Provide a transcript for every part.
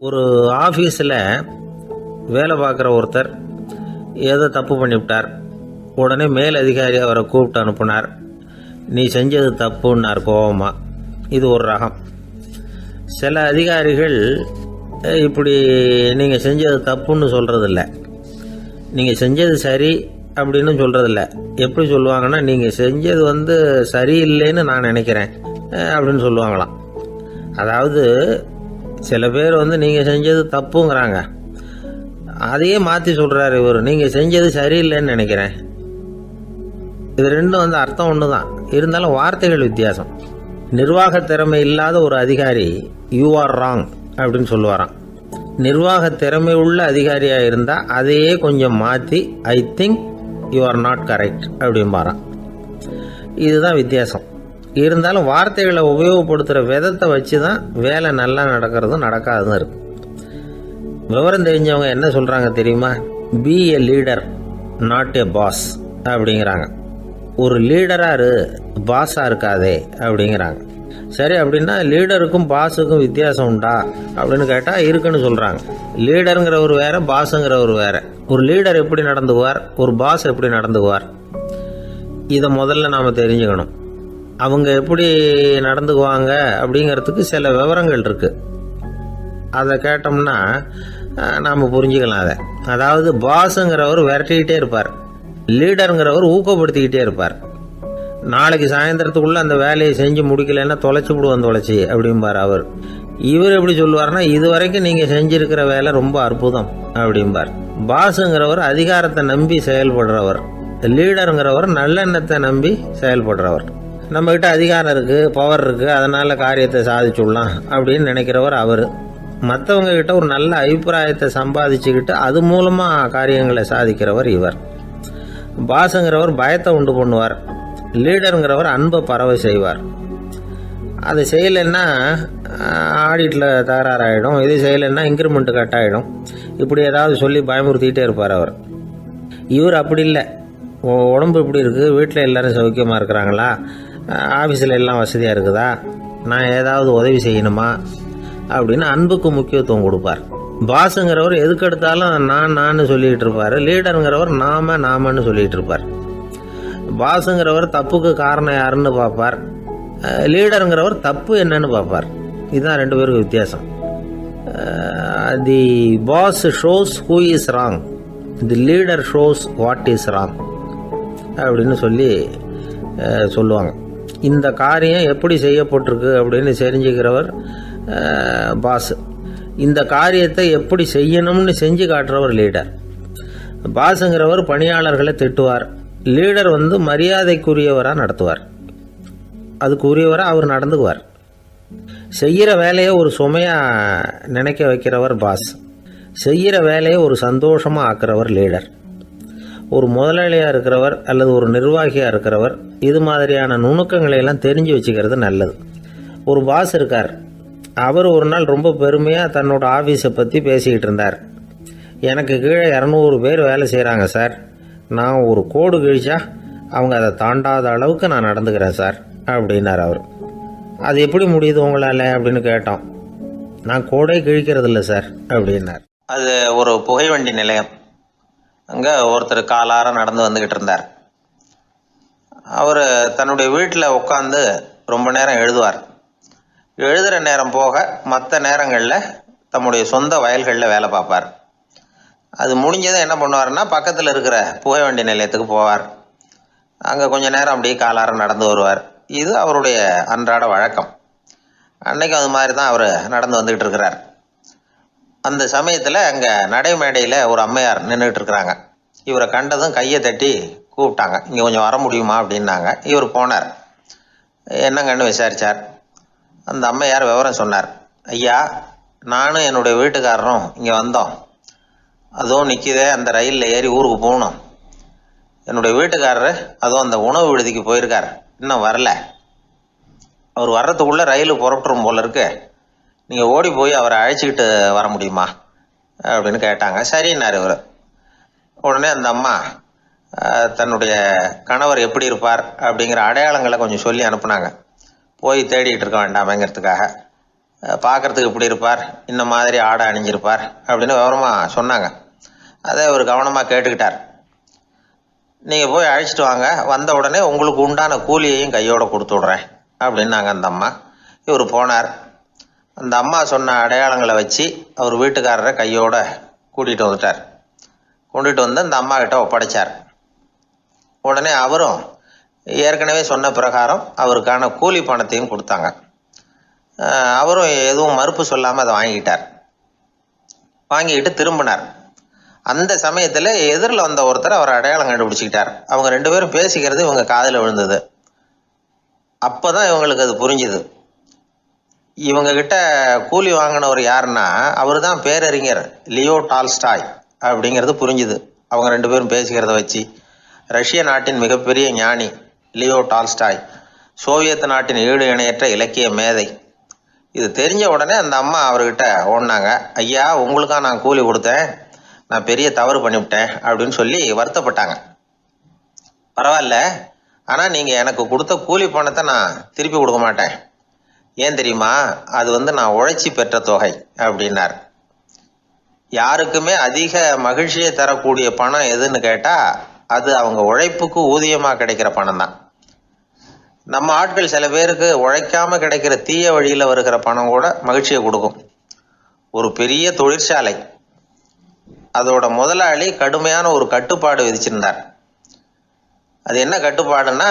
ஒரு ஆஃபீஸில் வேலை பார்க்குற ஒருத்தர் ஏதோ தப்பு பண்ணிவிட்டார். உடனே மேல் அதிகாரி அவரை கூப்பிட்டு அனுப்புனார். நீ செஞ்சது தப்புன்னார் கோபமாக. இது ஒரு ரகம். சில அதிகாரிகள் இப்படி நீங்கள் செஞ்சது தப்புன்னு சொல்கிறதில்ல, நீங்கள் செஞ்சது சரி அப்படின்னு சொல்கிறதில்ல. எப்படி சொல்லுவாங்கன்னா, நீங்கள் செஞ்சது சரியில்லைன்னு நான் நினைக்கிறேன் அப்படின்னு சொல்லுவாங்களாம். அதாவது சில பேர் நீங்கள் செஞ்சது தப்புங்கிறாங்க, அதையே மாற்றி சொல்கிறாரு இவர், நீங்கள் செஞ்சது சரியில்லைன்னு நினைக்கிறேன். இது ரெண்டும் அர்த்தம் ஒன்று தான், இருந்தாலும் வார்த்தைகள் வித்தியாசம். நிர்வாக திறமை இல்லாத ஒரு அதிகாரி யூ ஆர் ராங் அப்படின்னு சொல்லுவாராம். நிர்வாக திறமை உள்ள அதிகாரியாக இருந்தால் அதையே கொஞ்சம் மாற்றி I think you are not correct அப்படிம்பாரான். இதுதான் வித்தியாசம். இருந்தாலும் வார்த்தைகளை உபயோகப்படுத்துகிற விதத்தை வச்சு தான் வேலை நல்லா நடக்கிறதும் நடக்காததும் இருக்குது. விவரம் தெரிஞ்சவங்க என்ன சொல்கிறாங்க தெரியுமா? Be a leader not a boss அப்படிங்கிறாங்க. ஒரு லீடராக இரு, பாஸாக இருக்காதே அப்படிங்கிறாங்க. சரி, அப்படின்னா லீடருக்கும் பாஸுக்கும் வித்தியாசம் உண்டா அப்படின்னு கேட்டால் இருக்குன்னு சொல்கிறாங்க. லீடருங்கிறவர் வேற, பாஸுங்கிறவர் வேற. ஒரு லீடர் எப்படி நடந்துக்குவார், ஒரு பாஸ் எப்படி நடந்துக்குவார், இதை முதல்ல நாம் தெரிஞ்சுக்கணும். அவங்க எப்படி நடந்துக்குவாங்க அப்படிங்கிறதுக்கு சில விவரங்கள் இருக்குது. அதை கேட்டோம்னா நாம் புரிஞ்சுக்கலாம் அதை. அதாவது பாஸுங்கிறவர் விரட்டிக்கிட்டே இருப்பார், லீடருங்கிறவர் ஊக்கப்படுத்திக்கிட்டே இருப்பார். நாளைக்கு சாயந்தரத்துக்குள்ளே அந்த வேலையை செஞ்சு முடிக்கலைன்னா தொலைச்சி விடுவோம் தொலைச்சி அப்படிம்பார் அவர். இவர் எப்படி சொல்லுவார்னா, இது வரைக்கும் நீங்கள் செஞ்சுருக்கிற வேலை ரொம்ப அற்புதம் அப்படிம்பார். பாஸுங்கிறவர் அதிகாரத்தை நம்பி செயல்படுறவர், லீடருங்கிறவர் நல்லெண்ணத்தை நம்பி செயல்படுறவர். நம்மக்கிட்ட அதிகாரம் இருக்குது, பவர் இருக்குது, அதனால் காரியத்தை சாதிச்சுடலாம் அப்படின்னு நினைக்கிறவர் அவர். மற்றவங்க கிட்ட ஒரு நல்ல அபிப்பிராயத்தை சம்பாதிச்சுக்கிட்டு அது மூலமாக காரியங்களை சாதிக்கிறவர் இவர். பாஸுங்கிறவர் பயத்தை உண்டு பண்ணுவார், லீடருங்கிறவர் அன்பை பரவ செய்வார். அதை செய்யலைன்னா ஆடிட்டில் தகராறாயிடும், இது செய்யலைன்னா இன்க்ரிமெண்ட்டு கட் ஆகிடும், இப்படி ஏதாவது சொல்லி பயமுறுத்திக்கிட்டே இருப்பார் அவர். இவர் அப்படி இல்லை. உடம்பு எப்படி இருக்குது, வீட்டில் எல்லோரும் சௌக்கியமாக இருக்கிறாங்களா, ஆஃபீஸில் எல்லாம் வசதியாக இருக்குதா, நான் ஏதாவது உதவி செய்யணுமா அப்படின்னு அன்புக்கு முக்கியத்துவம் கொடுப்பார். பாஸுங்கிறவர் எதுக்கெடுத்தாலும் நான் சொல்லிகிட்டு இருப்பார், லீடருங்கிறவர் நாமன்னு சொல்லிகிட்டு இருப்பார். பாஸுங்கிறவர் தப்புக்கு காரணம் யாருன்னு பார்ப்பார், லீடருங்கிறவர் தப்பு என்னன்னு பார்ப்பார். இதுதான் ரெண்டு பேருக்கு வித்தியாசம். The boss shows who is wrong, the leader shows what is wrong அப்படின்னு சொல்லுவாங்க. இந்த காரியம் எப்படி செய்யப்பட்டிருக்கு அப்படின்னு தெரிஞ்சுக்கிறவர் பாஸ். இந்த காரியத்தை எப்படி செய்யணும்னு செஞ்சு காட்டுறவர் லீடர். பாஸுங்கிறவர் பணியாளர்களை திட்டுவார், லீடர் மரியாதைக்குரியவராக நடத்துவார், அதுக்குரியவராக அவர் நடந்துக்குவார். செய்கிற வேலையை ஒரு சுமையாக நினைக்க வைக்கிறவர் பாஸ், செய்கிற வேலையை ஒரு சந்தோஷமாக ஆக்குறவர் லீடர். ஒரு முதலாளியாக இருக்கிறவர் அல்லது ஒரு நிர்வாகியாக இருக்கிறவர் இது மாதிரியான நுணுக்கங்களை எல்லாம் தெரிஞ்சு வச்சுக்கிறது நல்லது. ஒரு பாஸ் இருக்கார், அவர் ஒரு நாள் ரொம்ப பெருமையாக தன்னோட ஆஃபீஸை பற்றி பேசிக்கிட்டு இருந்தார். எனக்கு கீழே 200 பேர் வேலை செய்கிறாங்க சார், நான் ஒரு கோடு கிழிச்சா அவங்க அதை தாண்டாத அளவுக்கு நான் நடந்துக்கிறேன் சார் அப்படின்னார் அவர். அது எப்படி முடியுது உங்களால் அப்படின்னு கேட்டோம். நான் கோடே கிழிக்கிறதில்ல சார் அப்படின்னார். அது ஒரு புகைவண்டி நிலையம். அங்கே ஒருத்தர் காலார நடந்து வந்துக்கிட்டு இருந்தார். அவர் தன்னுடைய வீட்டில் உட்காந்து ரொம்ப நேரம் எழுதுவார். எழுதுகிற நேரம் போக மற்ற நேரங்களில் தம்முடைய சொந்த வயல்களில் வேலை பார்ப்பார். அது முடிஞ்சதை என்ன பண்ணுவார்னா, பக்கத்தில் இருக்கிற புகைவண்டி நிலையத்துக்கு போவார். அங்கே கொஞ்சம் நேரம் அப்படியே காலார நடந்து வருவார். இது அவருடைய அன்றாட வழக்கம். அன்னைக்கு அது மாதிரி தான் அவர் நடந்து வந்துக்கிட்டு இருக்கிறார். அந்த சமயத்தில் அங்கே நடைமேடையில் ஒரு அம்மையார் நின்றுட்டு இருக்கிறாங்க. இவரை கண்டதும் கையை தட்டி கூப்பிட்டாங்க, இங்கே கொஞ்சம் வர முடியுமா அப்படின்னாங்க. இவர் போனார். என்னங்கன்னு விசாரித்தார். அந்த அம்மையார் விவரம் சொன்னார். ஐயா, நானும் என்னுடைய வீட்டுக்காரரும் இங்கே வந்தோம், அதுவும் நிற்கிதே அந்த ரயிலில் ஏறி ஊருக்கு போகணும். என்னுடைய வீட்டுக்காரரு அதுவும் அந்த உணவு விடுதிக்கு போயிருக்கார், இன்னும் வரல. அவர் வர்றதுக்குள்ளே ரயில் புறப்பட்டுரும் போல இருக்கு, நீங்கள் ஓடி போய் அவரை அழைச்சிக்கிட்டு வர முடியுமா அப்படின்னு கேட்டாங்க. சரின்னார் இவர். உடனே அந்த அம்மா தன்னுடைய கணவர் எப்படி இருப்பார் அப்படிங்கிற அடையாளங்களை கொஞ்சம் சொல்லி அனுப்புனாங்க. போய் தேடிக்கிட்டு இருக்க வேண்டாமேங்கிறதுக்காக. பார்க்குறதுக்கு இப்படி இருப்பார், இந்த மாதிரி ஆடை அணிஞ்சிருப்பார் அப்படின்னு விவரமாக சொன்னாங்க. அதை அவர் கவனமாக கேட்டுக்கிட்டார். நீங்கள் போய் அழைச்சிட்டு வாங்க, வந்த உடனே உங்களுக்கு உண்டான கூலியையும் கையோடு கொடுத்து விட்றேன் அப்படின்னாங்க அந்த அம்மா. இவர் போனார். அந்த அம்மா சொன்ன அடையாளங்களை வச்சு அவர் வீட்டுக்காரரை கையோட கூட்டிகிட்டு வந்துட்டார். கொண்டுட்டு வந்து அந்த அம்மா கிட்ட ஒப்படைச்சார். உடனே அவரும் ஏற்கனவே சொன்ன பிரகாரம் அவருக்கான கூலி பணத்தையும் கொடுத்தாங்க. அவரும் எதுவும் மறுப்பு சொல்லாமல் அதை வாங்கிக்கிட்டார். வாங்கிக்கிட்டு திரும்பினார். அந்த சமயத்தில் எதிரில் வந்த ஒருத்தர் அவர் அடையாளம் கண்டுபிடிச்சிக்கிட்டார். அவங்க 2 பேரும் பேசிக்கிறது இவங்க காதில் விழுந்தது. அப்போ தான் இவங்களுக்கு அது புரிஞ்சுது. இவங்ககிட்ட கூலி வாங்கினவர் யாருன்னா அவர் தான் பேரறிஞர் லியோ டால்ஸ்டாய் அப்படிங்கிறது புரிஞ்சுது. அவங்க 2 பேரும் பேசிக்கிறத வச்சு ரஷ்ய நாட்டின் மிகப்பெரிய ஞானி லியோ டால்ஸ்டாய், சோவியத் நாட்டின் ஈடு இணையற்ற இலக்கிய மேதை. இது தெரிஞ்ச உடனே அந்த அம்மா அவர்கிட்ட ஓடினாங்க. ஐயா, உங்களுக்காக நான் கூலி கொடுத்தேன், நான் பெரிய தவறு பண்ணிவிட்டேன் அப்படின்னு சொல்லி வருத்தப்பட்டாங்க. பரவாயில்ல, ஆனால் நீங்கள் எனக்கு கொடுத்த கூலி பணத்தை நான் திருப்பி கொடுக்க மாட்டேன். ஏன் தெரியுமா? அது நான் உழைச்சி பெற்ற தொகை அப்படின்னார். யாருக்குமே அதிக மகிழ்ச்சியை தரக்கூடிய பணம் எதுன்னு கேட்டால் அது அவங்க உழைப்புக்கு ஊதியமாக கிடைக்கிற பணம் தான். நம்ம ஆட்கள் சில பேருக்கு உழைக்காமல் கிடைக்கிற தீய வழியில் வருகிற பணம் கூட மகிழ்ச்சியை கொடுக்கும். ஒரு பெரிய தொழிற்சாலை, அதோட முதலாளி கடுமையான ஒரு கட்டுப்பாடு விதிச்சிருந்தார். அது என்ன கட்டுப்பாடுன்னா,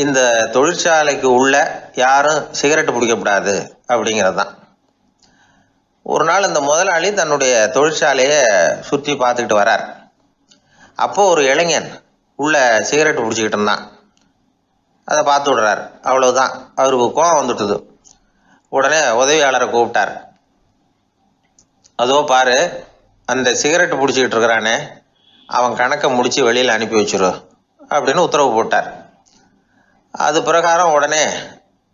இந்த தொழிற்சாலைக்கு உள்ள யாரும் சிகரெட்டு பிடிக்கக்கூடாது அப்படிங்கிறது தான். ஒரு நாள் இந்த முதலாளி தன்னுடைய தொழிற்சாலையை சுற்றி பார்த்துக்கிட்டு வரார். அப்போ ஒரு இளைஞன் உள்ள சிகரெட்டு பிடிச்சிக்கிட்டு இருந்தான். அதை பார்த்து விடுறார். அவ்வளவுதான், அவருக்கு கோபம் வந்துட்டுது. உடனே உதவியாளரை கூப்பிட்டார். அதோ பாரு, அந்த சிகரெட்டு பிடிச்சிக்கிட்டு இருக்கிறானே, அவன் கணக்கை முடித்து வெளியில் அனுப்பி வச்சிரு அப்படின்னு உத்தரவு போட்டார். அது பிரகாரம் உடனே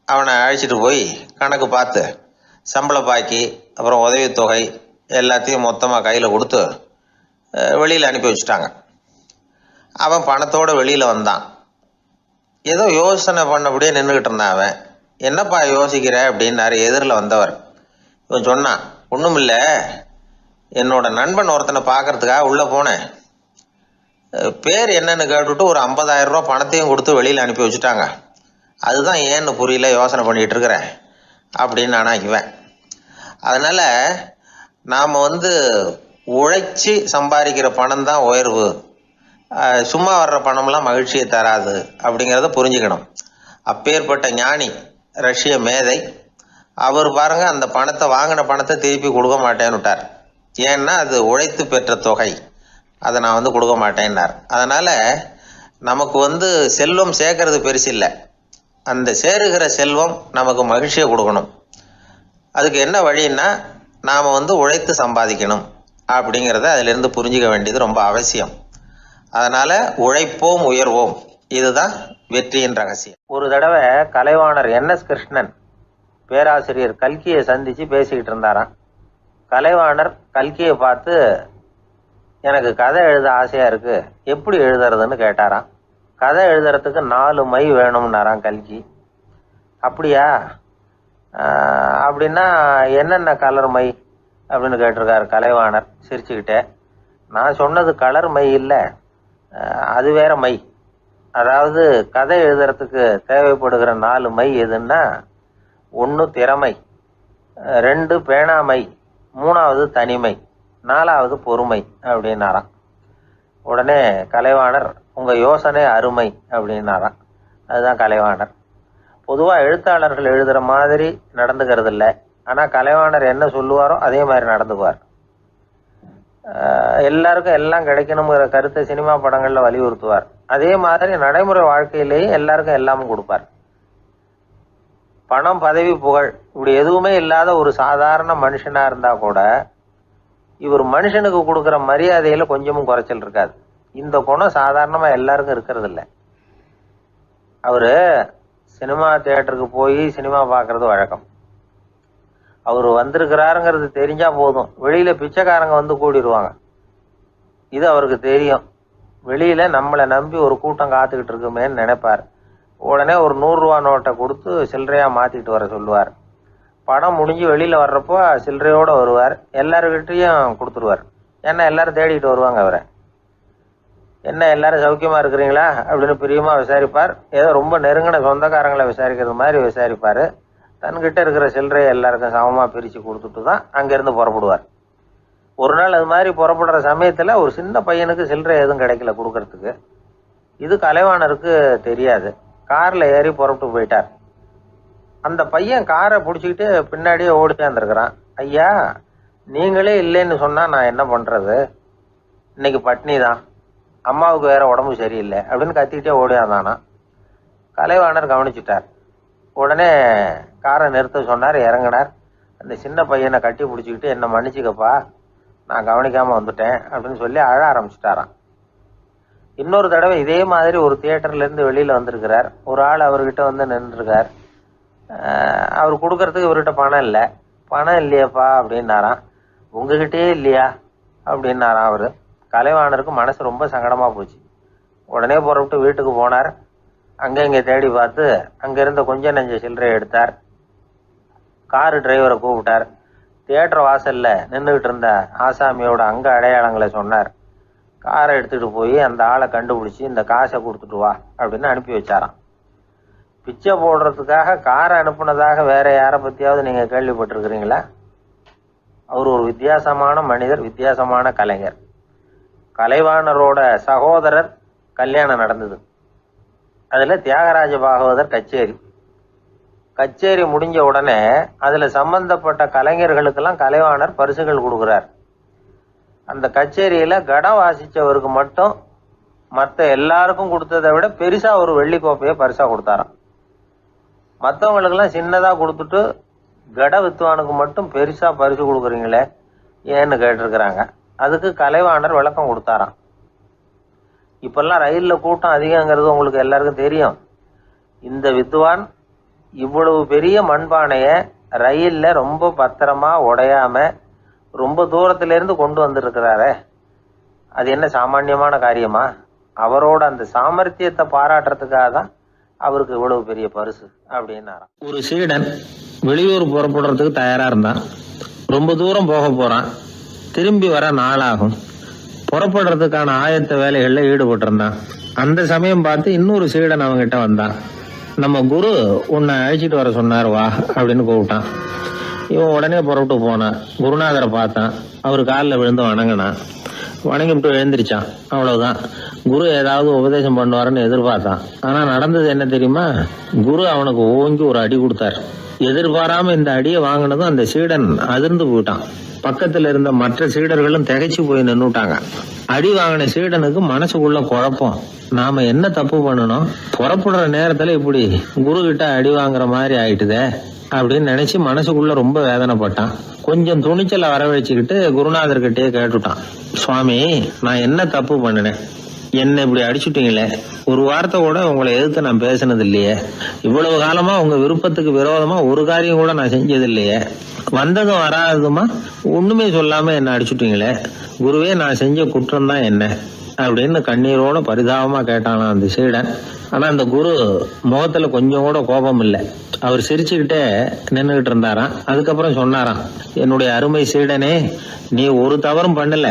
அவனை அழைச்சிட்டு போய் கணக்கு பார்த்து சம்பள பாக்கி அப்புறம் உதவித்தொகை எல்லாத்தையும் மொத்தமாக கையில் கொடுத்து வெளியில் அனுப்பி வச்சுட்டாங்க. அவன் பணத்தோடு வெளியில் வந்தான். ஏதோ யோசனை பண்ணபடியே நின்றுக்கிட்டு இருந்தான். அவன் என்னப்பா யோசிக்கிற அப்படின்னாரு எதிரில் வந்தவர். இவன் சொன்னான், ஒன்றும் இல்லை, என்னோட நண்பன் ஒருத்தனை பார்க்கறதுக்காக உள்ளே போனேன். பேர் என்னன்னு கேட்டுவிட்டு ஒரு 50,000 ரூபா பணத்தையும் கொடுத்து வெளியில் அனுப்பி வச்சுட்டாங்க. அதுதான் ஏன்னு புரியல, யோசனை பண்ணிகிட்டு இருக்கிறேன் அப்படின்னு நானா இவன். அதனால் நாம் உழைச்சி சம்பாதிக்கிற பணம் தான் உயர்வு, சும்மா வர்ற பணம்லாம் மகிழ்ச்சியை தராது அப்படிங்கிறத புரிஞ்சுக்கணும். அப்பேற்பட்ட ஞானி ரஷ்ய மேதை அவர் பாருங்க, அந்த பணத்தை வாங்கின பணத்தை திருப்பி கொடுக்க மாட்டேன்னு விட்டார். ஏன்னா அது உழைத்து பெற்ற தொகை, அதை நான் கொடுக்க மாட்டேன்னார். அதனால் நமக்கு செல்வம் சேர்க்கறது பெருசு இல்லை, அந்த சேருகிற செல்வம் நமக்கு மகிழ்ச்சியை கொடுக்கணும். அதுக்கு என்ன வழின்னா, நாம் உழைத்து சம்பாதிக்கணும் அப்படிங்கிறத அதிலிருந்து புரிஞ்சிக்க வேண்டியது ரொம்ப அவசியம். அதனால் உழைப்போம் உயர்வோம், இதுதான் வெற்றியின் ரகசியம். ஒரு தடவை கலைவாணர் NS கிருஷ்ணன் பேராசிரியர் கல்கியை சந்தித்து பேசிக்கிட்டு இருந்தாராம். கலைவாணர் கல்கியை பார்த்து, எனக்கு கதை எழுத ஆசையாக இருக்குது, எப்படி எழுதுறதுன்னு கேட்டாராம். கதை எழுதுறதுக்கு 4 மை வேணும்னாராம் கல்கி. அப்படியா, அப்படின்னா என்னென்ன கலர் மை அப்படின்னு கேட்டிருக்காரு கலைவாணர் சிரிச்சுக்கிட்டே. நான் சொன்னது கலர் மை இல்லை, அது வேற மை. அதாவது கதை எழுதுறதுக்கு தேவைப்படுகிற 4 மை எதுன்னா, 1 திறமை, 2 பேணாமை, 3வது தனிமை, 4வது பொறுமை அப்படின்னாராம். உடனே கலைவாணர், உங்கள் யோசனை அருமை அப்படின்னாராம். அதுதான் கலைவாணர். பொதுவாக எழுத்தாளர்கள் எழுதுகிற மாதிரி நடந்துக்கிறது இல்லை, ஆனால் கலைவாணர் என்ன சொல்லுவாரோ அதே மாதிரி நடந்துக்குவார். எல்லாருக்கும் எல்லாம் கிடைக்கணுங்கிற கருத்தை சினிமா படங்களில் வலியுறுத்துவார். அதே மாதிரி நடைமுறை வாழ்க்கையிலேயே எல்லாருக்கும் எல்லாமும் கொடுப்பார். பணம், பதவி, புகழ் இப்படி எதுவுமே இல்லாத ஒரு சாதாரண மனுஷனாக இருந்தால் கூட இவர் மனுஷனுக்கு கொடுக்குற மரியாதையில் கொஞ்சமும் குறைச்சல் இருக்காது. இந்த குணம் சாதாரணமாக எல்லாருக்கும் இருக்கிறது இல்லை. அவர் சினிமா தியேட்டருக்கு போய் சினிமா பார்க்குறது வழக்கம். அவர் வந்திருக்கிறாருங்கிறது தெரிஞ்சால் போதும், வெளியில் பிச்சைக்காரங்க கூடிடுவாங்க. இது அவருக்கு தெரியும். வெளியில் நம்மளை நம்பி ஒரு கூட்டம் காத்துக்கிட்டு இருக்குமேன்னு நினைப்பார். உடனே ஒரு 100 ரூபா நோட்டை கொடுத்து சில்லறையாக மாற்றிட்டு வர சொல்லுவார். படம் முடிஞ்சு வெளியில் வர்றப்போ சில்லறையோடு வருவார். எல்லாருக்கிட்டையும் கொடுத்துருவார். ஏன்னா எல்லாரும் தேடிட்டு வருவாங்க அவரை. என்ன எல்லாரும் சௌக்கியமாக இருக்கிறீங்களா அப்படின்னு பிரியமாக விசாரிப்பார். ஏதோ ரொம்ப நெருங்கின சொந்தக்காரங்களை விசாரிக்கிறது மாதிரி விசாரிப்பார். தன்கிட்ட இருக்கிற சில்லறையை எல்லாருக்கும் சமமாக பிரித்து கொடுத்துட்டு தான் அங்கேருந்து புறப்படுவார். ஒரு நாள் அது மாதிரி புறப்படுற சமயத்தில் ஒரு சின்ன பையனுக்கு சில்லறை எதுவும் கிடைக்கல கொடுக்கறதுக்கு. இது கலைவாணருக்கு தெரியாது. காரில் ஏறி புறப்பட்டு போயிட்டார். அந்த பையன் காரை பிடிச்சிக்கிட்டு பின்னாடியே ஓடி சேர்ந்துருக்கிறான். ஐயா, நீங்களே இல்லைன்னு சொன்னால் நான் என்ன பண்ணுறது? இன்னைக்கு பட்னி தான், அம்மாவுக்கு வேற உடம்பு சரியில்லை அப்படின்னு கத்திக்கிட்டே ஓடியாந்தானா. கலைவாணர் கவனிச்சுட்டார். உடனே காரை நிறுத்த சொன்னார். இறங்கினார். அந்த சின்ன பையனை கட்டி பிடிச்சிக்கிட்டு என்னை மன்னிச்சுக்கப்பா, நான் கவனிக்காமல் வந்துட்டேன் அப்படின்னு சொல்லி அழ ஆரம்பிச்சிட்டாராம். இன்னொரு தடவை இதே மாதிரி ஒரு தியேட்டர்லேருந்து வெளியில் வந்திருக்கிறார். ஒரு ஆள் அவர்கிட்ட வந்து நின்றுருக்கார். அவர் கொடுக்கறதுக்கு இவர்கிட்ட பணம் இல்லை. பணம் இல்லையாப்பா அப்படின்னாராம். உங்ககிட்டயே இல்லையா அப்படின்னாராம் அவர். கலைவாணருக்கு மனசு ரொம்ப சங்கடமாக போச்சு. உடனே புறப்பட்டு வீட்டுக்கு போனார். அங்கே இங்கே தேடி பார்த்து அங்கே இருந்த கொஞ்சம் நெஞ்ச சில்லறையை எடுத்தார். காரு டிரைவரை கூப்பிட்டார். தியேட்டர் வாசலில் நின்றுக்கிட்டு இருந்த ஆசாமியோட அங்க அடையாளங்களை சொன்னார். காரை எடுத்துகிட்டு போய் அந்த ஆளை கண்டுபிடிச்சி இந்த காசை கொடுத்துட்டு வா அப்படின்னு அனுப்பி வச்சாராம். பிச்சை போடுறதுக்காக காரை அனுப்புனதாக வேற யாரை பற்றியாவது நீங்கள் கேள்விப்பட்டிருக்கிறீங்களா? அவர் ஒரு வித்தியாசமான மனிதர், வித்தியாசமான கலைஞர். கலைவாணரோட சகோதரர் கல்யாணம் நடந்தது. அதில் தியாகராஜ பாகவதர் கச்சேரி முடிஞ்ச உடனே அதில் சம்பந்தப்பட்ட கலைஞர்களுக்கெல்லாம் கலைவாணர் பரிசுகள் கொடுக்குறார். அந்த கச்சேரியில் கடம் வாசித்தவருக்கு மட்டும் மற்ற எல்லாருக்கும் கொடுத்ததை விட பெருசாக ஒரு வெள்ளி கோப்பையை பரிசாக கொடுத்தாராம். மற்றவங்களுக்கெல்லாம் சின்னதாக கொடுத்துட்டு கட வித்துவானுக்கு மட்டும் பெருசாக பரிசு கொடுக்குறீங்களே ஏன்னு கேட்டிருக்கிறாங்க. அதுக்கு கலைவாணர் விளக்கம் கொடுத்தாராம். இப்பெல்லாம் ரயிலில் கூட்டம் அதிகங்கிறது உங்களுக்கு எல்லாருக்கும் தெரியும். இந்த வித்துவான் இவ்வளவு பெரிய மண்பானையை ரயிலில் ரொம்ப பத்திரமா உடையாம ரொம்ப தூரத்திலேருந்து கொண்டு வந்திருக்கிறாரே, அது என்ன சாமானியமான காரியமா? அவரோட அந்த சாமர்த்தியத்தை பாராட்டுறதுக்காக தான் அவருக்கு இவ்வளவு பெரிய பரிசு அப்படின்னாராம். ஒரு சீடன் வெளியூர் புறப்படுறதுக்கு தயாரா இருந்தான். ரொம்ப தூரம் போக போறான். திரும்பி வர நாளாகும். புறப்படுறதுக்கான ஆயத்த வேலைகளில் ஈடுபட்டிருந்தான். அந்த சமயம் பார்த்து இன்னொரு சீடன் அவங்ககிட்ட வந்தான். நம்ம குரு உன்னை அழைச்சிட்டு வர சொன்னார், வா அப்படின்னு கூப்பிட்டான். இவன் உடனே புறப்பட்டு போனான். குருநாதரை பார்த்தான். அவர் காலில் விழுந்து வணங்கினான். வணங்கிவிட்டு எழுந்திரிச்சான். அவ்வளவுதான். குரு ஏதாவது உபதேசம் பண்ணுவாருன்னு எதிர்பார்த்தான். ஆனா நடந்தது என்ன தெரியுமா? குரு அவனுக்கு ஓங்கி ஒரு அடி கொடுத்தார். எதிர்பாராம இந்த அடியை வாங்கினதும் அந்த சீடன் அதிர்ந்து போயிட்டான். பக்கத்துல இருந்த மற்ற சீடர்களும் திகைச்சு போய் நின்னுட்டாங்க. அடி வாங்கின சீடனுக்கு மனசுக்குள்ள குழப்பம். நாம என்ன தப்பு பண்ணணும்? புறப்படுற நேரத்துல இப்படி குரு கிட்ட அடி வாங்குற மாதிரி ஆயிட்டுதே அப்படின்னு நினைச்சு மனசுக்குள்ள ரொம்ப வேதனைப்பட்டான். கொஞ்சம் துணிச்சலை வரவழைச்சுக்கிட்டு குருநாதர்கிட்டயே கேட்டுட்டான். சுவாமி, நான் என்ன தப்பு பண்ணினேன்? என்ன இப்படி அடிச்சுட்டீங்களே? ஒரு வார்த்தை கூட உங்களை எதிர்த்து நான் பேசினது இல்லையே. இவ்வளவு காலமா உங்க விருப்பத்துக்கு விரோதமா ஒரு காரியம் கூட நான் செஞ்சது இல்லையே. வந்ததும் வராததுமா ஒண்ணுமே சொல்லாம என்ன அடிச்சுட்டீங்களே. குருவே, நான் செஞ்ச குற்றம் தான் என்ன அப்படின்னு கண்ணீரோட பரிதாபமா கேட்டானா அந்த சீடன். ஆனா அந்த குரு முகத்துல கொஞ்சம் கூட கோபம் இல்லை. அவர் சிரிச்சுக்கிட்டே நின்றுகிட்டு இருந்தாராம். அதுக்கப்புறம் சொன்னாராம், என்னுடைய அருமை சீடனே, நீ ஒரு தவறும் பண்ணல.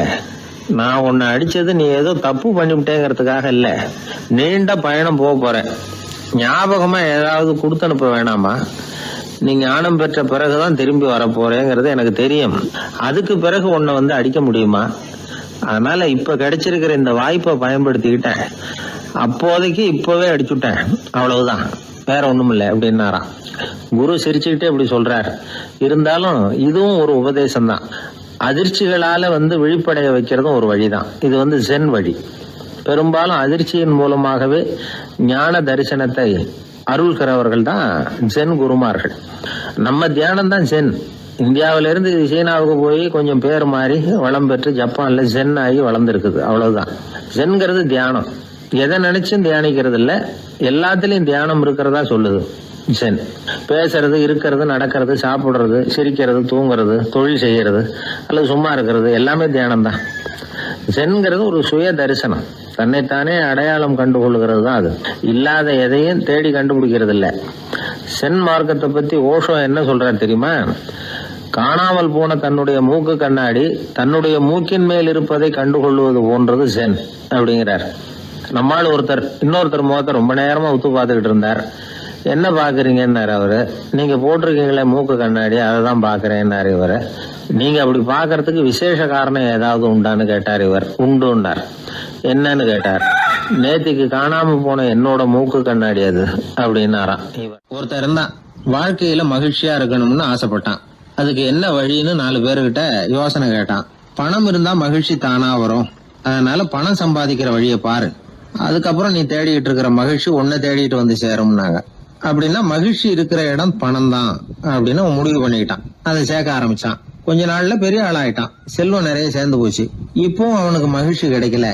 நான் உன்னை அடிச்சது நீ ஏதோ தப்பு பண்ணிவிட்டேங்கிறதுக்காக இல்ல. நீண்ட பயணம் போக போறேன். ஞாபகமா ஏதாவது கொடுத்து அனுப்ப வேணாமா? நீ ஞானம் பெற்ற பிறகுதான் திரும்பி வர போறேங்கிறது எனக்கு தெரியும். அதுக்கு பிறகு உன்னை வந்து அடிக்க முடியுமா? அதனால இப்ப கிடைச்சிருக்கிற இந்த வாய்ப்பை பயன்படுத்திக்கிட்டேன். அப்போதைக்கு இப்பவே அடிச்சுட்டேன், அவ்வளவுதான், வேற ஒண்ணும் இல்லை அப்படின்னாராம். குரு சிரிச்சுக்கிட்டே இப்படி சொல்றார். இருந்தாலும் இதுவும் ஒரு உபதேசம் தான். அதிர்ச்சிகளால விழிப்படைய வைக்கிறதும் ஒரு வழிதான். இது ஜென் வழி. பெரும்பாலும் அதிர்ச்சியின் மூலமாகவே ஞான தரிசனத்தை அருள்கிறவர்கள் தான் ஜென் குருமார்கள். நம்ம தியானம் தான் ஜென். இந்தியாவிலிருந்து சீனாவுக்கு போய் கொஞ்சம் பேர் மாறி வளம் பெற்று ஜப்பான்ல ஜென் ஆகி வளர்ந்துருக்குது, அவ்வளவுதான். ஜென்கிறது தியானம். எதை நினைச்சும் தியானிக்கிறது இல்ல, எல்லாத்திலையும் தியானம் இருக்கிறதா சொல்லுது ஜென். பேசுறது, இருக்கிறது, நடக்கிறது, சாப்பிடுறது, சிரிக்கிறது, தூங்குறது, தொழில் செய்யறது அல்லது சும்மா இருக்கிறது எல்லாமே தியானம் தான். ஜென்கிறது ஒரு சுய தரிசனம். தன்னைத்தானே அடையாளம் கண்டுகொள்கிறது தான் அது. இல்லாத எதையும் தேடி கண்டுபிடிக்கிறது இல்லை. சென் மார்க்கத்தை பத்தி ஓஷோ என்ன சொல்றாரு தெரியுமா? காணாமல் போன தன்னுடைய மூக்கு கண்ணாடி தன்னுடைய மூக்கின் மேல் இருப்பதை கண்டுகொள்வது போன்றது சென் அப்படிங்கிறார். நம்மால் இன்னொருத்தர் முகத்தை ரொம்ப நேரமா உத்து பார்த்துக்கிட்டு இருந்தார். என்ன பாக்குறீங்கன்னாரு அவரு. நீங்க போட்டிருக்கீங்களே மூக்கு கண்ணாடி, அதை தான் பாக்குறேன்னாரு இவரு. நீங்க அப்படி பாக்குறதுக்கு விசேஷ காரணம் ஏதாவது உண்டான்னு கேட்டார் இவர். உண்டுன்னார். என்னன்னு கேட்டார். நேத்திக்கு காணாம போன என்னோட மூக்கு கண்ணாடி அது அப்படின்னாராம் இவர். ஒருத்தர் இருந்தான், வாழ்க்கையில மகிழ்ச்சியா இருக்கணும்னு ஆசைப்பட்டான். அதுக்கு என்ன வழின்னு 4 பேருகிட்ட யோசனை கேட்டான். பணம் இருந்தா மகிழ்ச்சி தானா வரும், அதனால பணம் சம்பாதிக்கிற வழியை பாரு, அதுக்கப்புறம் நீ தேடிட்டு இருக்கிற மகிழ்ச்சி உன்னை தேடிட்டு வந்து சேரும்னாங்க. அப்படின்னா மகிழ்ச்சி இருக்கிற இடம் பணம் தான் அப்படின்னு அவன் முடிவு பண்ணிக்கிட்டான். அதை சேர்க்க ஆரம்பிச்சான். கொஞ்ச நாள்ல பெரிய ஆளாயிட்டான். செல்வம் நிறைய சேர்ந்து போச்சு. இப்பவும் அவனுக்கு மகிழ்ச்சி கிடைக்கல.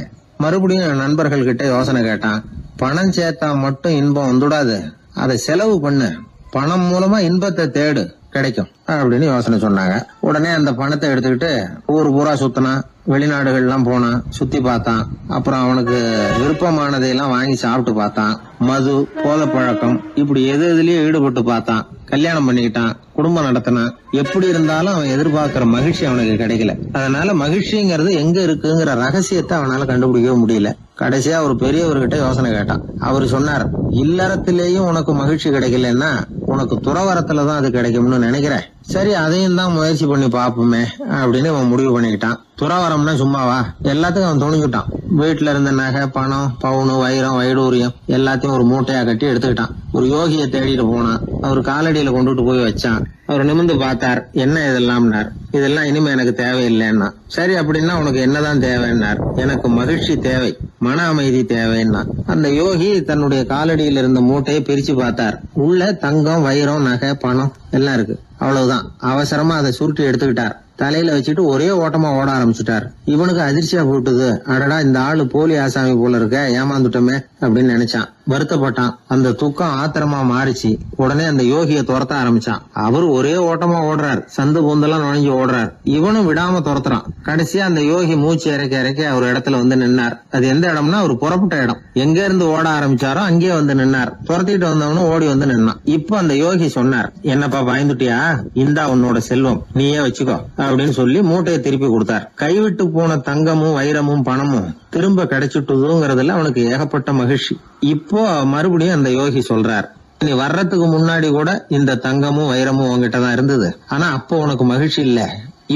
மறுபடியும் நண்பர்கள் கிட்ட யோசனை கேட்டான். பணம் சேர்த்தா மட்டும் இன்பம் வந்துடாது, அதை செலவு பண்ணு, பணம் மூலமா இன்பத்தை தேடு, கிடைக்கும் அப்படின்னு யோசனை சொன்னாங்க. உடனே அந்த பணத்தை எடுத்துக்கிட்டு ஊர் பூரா சுத்தினான். வெளிநாடுகள்லாம் போனான், சுத்தி பார்த்தான். அப்புறம் அவனுக்கு விருப்பமானதையெல்லாம் வாங்கி சாப்பிட்டு பார்த்தான். மது, போதை பழக்கம், இப்படி எதுலயும் ஈடுபட்டு பார்த்தான். கல்யாணம் பண்ணிக்கிட்டான், குடும்பம் நடத்தினான். எப்படி இருந்தாலும் அவன் எதிர்பார்க்கிற மகிழ்ச்சி அவனுக்கு கிடைக்கல. அதனால மகிழ்ச்சிங்கிறது எங்க இருக்குங்கிற ரகசியத்தை அவனால கண்டுபிடிக்கவே முடியல. கடைசியா ஒரு பெரியவர்கிட்ட யோசனை கேட்டான். அவர் சொன்னார், இல்லறத்திலேயும் உனக்கு மகிழ்ச்சி கிடைக்கலன்னா உனக்கு துறவரத்துலதான் அது கிடைக்கும்னு நினைக்கிறேன். சரி, அதையும் தான் முயற்சி பண்ணி பாப்போமே அப்படின்னு அவன் முடிவு பண்ணிக்கிட்டான். துறவரம்னா சும்மாவா? எல்லாத்துக்கும் அவன் துணிஞ்சுட்டான். வீட்டுல இருந்த நகை, பணம், பவுனு, வைரம், வைடூரியம் எல்லாத்தையும் ஒரு மூட்டையா கட்டி எடுத்துக்கிட்டான். ஒரு யோகியை தேடிட்டு போனான். அவர் காலடியில கொண்டுட்டு போய் வச்சான். அவர் நிமிர்ந்து பார்த்தார். என்ன இதெல்லாம்னார். இதெல்லாம் இனிமே எனக்கு தேவையில்லைன்னா. சரி, அப்படின்னா உனக்கு என்னதான் தேவைன்னார். எனக்கு மகிழ்ச்சி தேவை, மன அமைதி தேவைன்னா. அந்த யோகி தன்னுடைய காலடியில் இருந்த மூட்டையை பிரிச்சு பார்த்தார். உள்ள தங்கம், வைரம், நகை, பணம் எல்லாம் இருக்கு. அவ்வளவுதான். அவசரமா அதை சுருட்டி எடுத்துக்கிட்டார். தலையில வச்சுட்டு ஒரே ஓட்டமா ஓட ஆரம்பிச்சுட்டார். இவனுக்கு அதிர்ச்சியா போட்டுது. அடடா, இந்த ஆளு போலி ஆசாமி போல இருக்க, ஏமாந்துட்டோமே அப்படின்னு நினைச்சான். வருத்தப்பட்டான். அந்த துக்கம் ஆத்திரமா மாறிச்சு. உடனே அந்த யோகியை துரத்த ஆரம்பிச்சான். அவரு ஒரே ஓட்டமா ஓடுறார். சந்து பூந்தெல்லாம் நுழைஞ்சு ஓடுறார். இவனும் விடாம துரத்துறான். கடைசியா அந்த யோகி மூச்சு இறக்க இறக்க ஒரு இடத்துல வந்து நின்னார். அது எந்த இடம்னா அவர் புறப்பட்ட இடம். எங்க இருந்து ஓட ஆரம்பிச்சாரோ அங்கேயே வந்து நின்னார். துரத்திட்டு வந்தவனும் ஓடி வந்து நின்னான். இப்ப அந்த யோகி சொன்னார், என்னப்பா பயந்துட்டியா? இந்தா உன்னோட செல்வம், நீயே வச்சுக்கோ அப்படின்னு சொல்லி மூட்டையை திருப்பி கொடுத்தார். கைவிட்டு போன தங்கமும், வைரமும், பணமும் திரும்ப கிடைச்சிட்டுதுங்கிறதுல அவனுக்கு ஏகப்பட்ட மகிழ்ச்சி. இப்போ மறுபடியும் அந்த யோகி சொல்றார், நீ வர்றதுக்கு முன்னாடி கூட இந்த தங்கமும் வைரமும் உங்ககிட்டதான் இருந்தது. ஆனா அப்போ உனக்கு மகிழ்ச்சி இல்ல.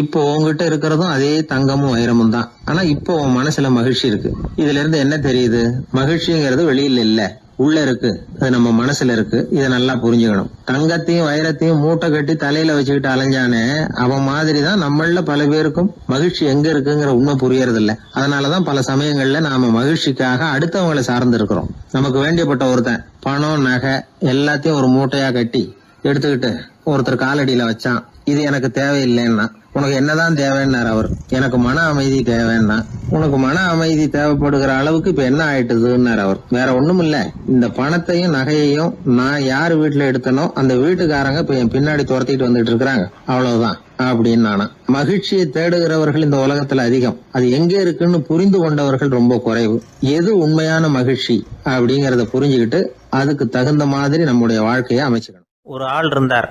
இப்போ உங்ககிட்ட இருக்கிறதும் அதே தங்கமும் வைரமும் தான். ஆனா இப்போ உன் மனசுல மகிழ்ச்சி இருக்கு. இதுல இருந்து என்ன தெரியுது? மகிழ்ச்சிங்கிறது வெளியில இல்ல, உள்ள இருக்கு. அது நம்ம மனசுல இருக்கு. இதை நல்லா புரிஞ்சுக்கணும். தங்கத்தையும் வைரத்தையும் மூட்டை கட்டி தலையில வச்சுக்கிட்டு அலைஞ்சானே, அவன் மாதிரிதான் நம்மள பல பேருக்கும் மகிழ்ச்சி எங்க இருக்குங்கிற உண்மை புரியறது இல்ல. அதனாலதான் பல சமயங்கள்ல நாம மகிழ்ச்சிக்காக அடுத்தவங்களை சார்ந்து இருக்கிறோம். நமக்கு வேண்டியப்பட்ட ஒருத்தன் பணம், நகை எல்லாத்தையும் ஒரு மூட்டையா கட்டி எடுத்துக்கிட்டு ஒருத்தர் காலடியில வச்சான். இது எனக்கு தேவையில்லைன்னா. உனக்கு என்னதான் தேவைன்னார் அவர். எனக்கு மன அமைதி தேவைன்னா. உனக்கு மன அமைதி தேவைப்படுகிற அளவுக்கு இப்ப என்ன ஆயிட்டுதுன்னார் அவர். வேற ஒண்ணும் இல்ல, இந்த பணத்தையும் நகையையும் நான் யாரு வீட்டுல எடுத்தனோ அந்த வீட்டுக்காரங்க இப்ப என் பின்னாடி துரத்திட்டு வந்துட்டு இருக்கிறாங்க, அவ்வளவுதான் அப்படின்னு நானா. மகிழ்ச்சியை தேடுகிறவர்கள் இந்த உலகத்துல அதிகம். அது எங்க இருக்குன்னு புரிந்து கொண்டவர்கள் ரொம்ப குறைவு. எது உண்மையான மகிழ்ச்சி அப்படிங்கறத புரிஞ்சுக்கிட்டு அதுக்கு தகுந்த மாதிரி நம்முடைய வாழ்க்கையை அமைச்சுக்கணும். ஒரு ஆள் இருந்தார்.